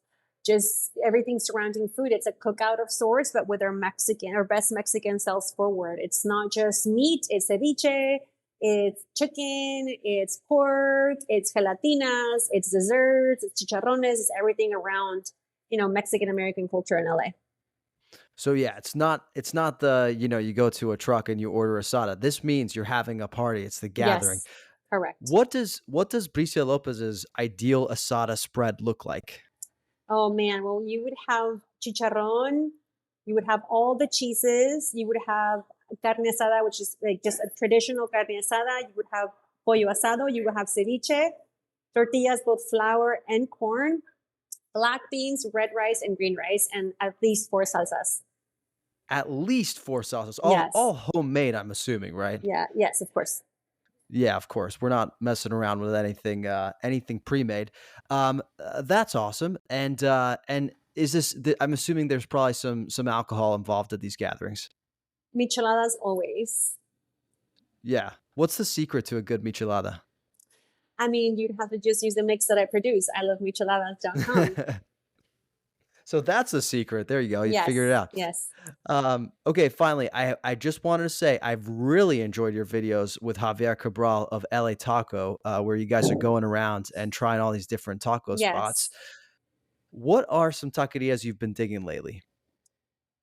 just everything surrounding food. It's a cookout of sorts, but with our best Mexican selves forward. It's not just meat, it's ceviche, It's chicken, it's pork, it's gelatinas, it's desserts, it's chicharrones, it's everything around, Mexican American culture in LA. So yeah, it's not the, you go to a truck and you order asada. This means you're having a party. It's the gathering. Yes, correct. What does Bricia Lopez's ideal asada spread look like? Oh man, well, you would have chicharrón, you would have all the cheeses, you would have carne asada, which is like just a traditional carne asada, you would have pollo asado, you would have ceviche, tortillas, both flour and corn, black beans, red rice, and green rice, and at least 4 salsas. At least 4 sauces, all Yes. all homemade, I'm assuming, right? Yeah, yes, of course. Yeah, of course. We're not messing around with anything pre-made. That's awesome. And is I'm assuming there's probably some alcohol involved at these gatherings. Micheladas always. Yeah. What's the secret to a good michelada? I mean, you'd have to just use the mix that I produce. I love micheladas.com. So that's the secret. There you go. You Yes, figured it out. yes. Okay, finally, I just wanted to say I've really enjoyed your videos with Javier Cabral of LA Taco, where you guys are going around and trying all these different taco spots. Yes. What are some taquerias you've been digging lately?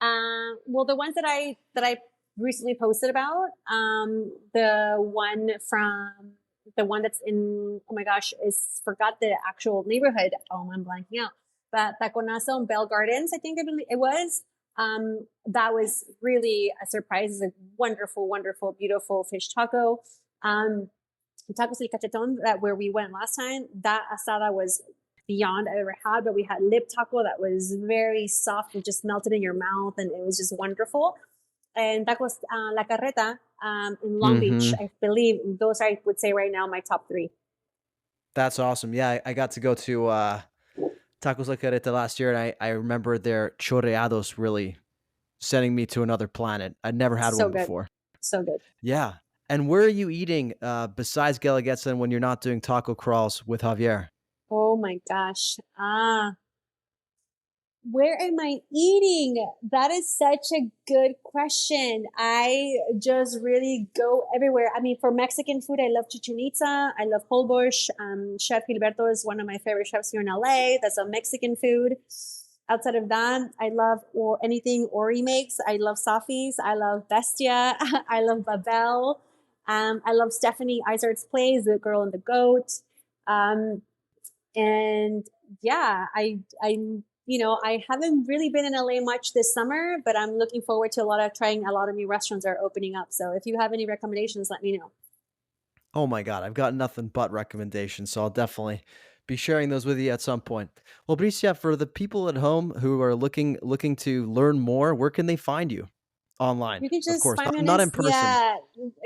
Well, the ones that I recently posted about, the one that's in, oh my gosh, forgot the actual neighborhood. Oh, I'm blanking out. But Taconazo and Bell Gardens, I think it was. That was really a surprise. It's a wonderful, wonderful, beautiful fish taco. Tacos El Cacheton, where we went last time, that asada was beyond I ever had, but we had lip taco that was very soft and just melted in your mouth, and it was just wonderful. And tacos La Carreta in Long Beach, I believe those I would say right now my top 3. That's awesome. Yeah, I got to go to Tacos La Carreta last year, and I remember their chorreados really sending me to another planet. I'd never had So one good. before. So good. Yeah. And where are you eating besides Guelaguetza when you're not doing taco crawls with Javier? Oh my gosh. Where am I eating? That is such a good question. I just really go everywhere. I mean, for Mexican food, I love Chichen Itza. I love Holbox. Chef Gilberto is one of my favorite chefs here in LA. That's a Mexican food. Outside of that, I love anything Ori makes. I love Safi's. I love Bestia. I love Babel. I love Stephanie Izard's plays, The Girl and the Goat. And yeah, I haven't really been in LA much this summer, but I'm looking forward to trying a lot of new restaurants that are opening up. So if you have any recommendations, let me know. Oh my God, I've got nothing but recommendations, so I'll definitely be sharing those with you at some point. Well, Bricia, for the people at home who are looking to learn more, where can they find you? Online, You can of just course, find me not in person. Yeah,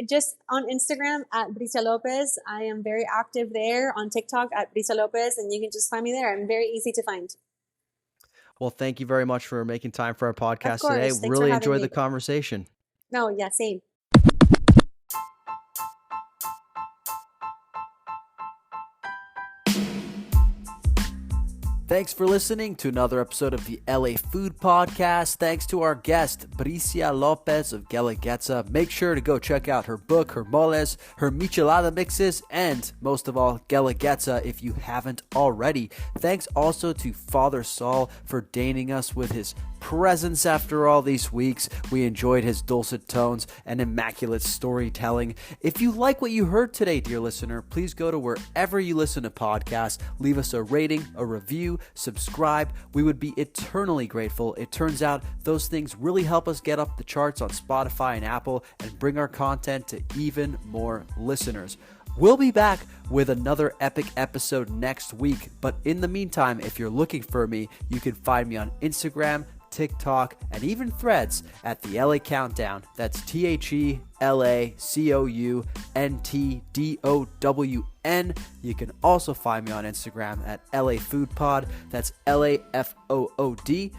just on Instagram at Bricia Lopez. I am very active there. On TikTok at Bricia Lopez, and you can just find me there. I'm very easy to find. Well, thank you very much for making time for our podcast Of course. today. Thanks for Really having enjoyed me. the conversation. No, yeah, same. Thanks for listening to another episode of the LA Food Podcast. Thanks to our guest, Bricia Lopez of Guelaguetza. Make sure to go check out her book, her moles, her michelada mixes, and most of all, Guelaguetza if you haven't already. Thanks also to Father Saul for deigning us with his presence after all these weeks. We enjoyed his dulcet tones and immaculate storytelling. If you like what you heard today, dear listener, please go to wherever you listen to podcasts, leave us a rating, a review, subscribe. We would be eternally grateful. It turns out those things really help us get up the charts on Spotify and Apple and bring our content to even more listeners. We'll be back with another epic episode next week, but in the meantime, if you're looking for me, you can find me on Instagram, TikTok, and even Threads at the LA Countdown. That's TheLaCountdown. You can also find me on Instagram at LA Food Pod. That's LAFOODPOD.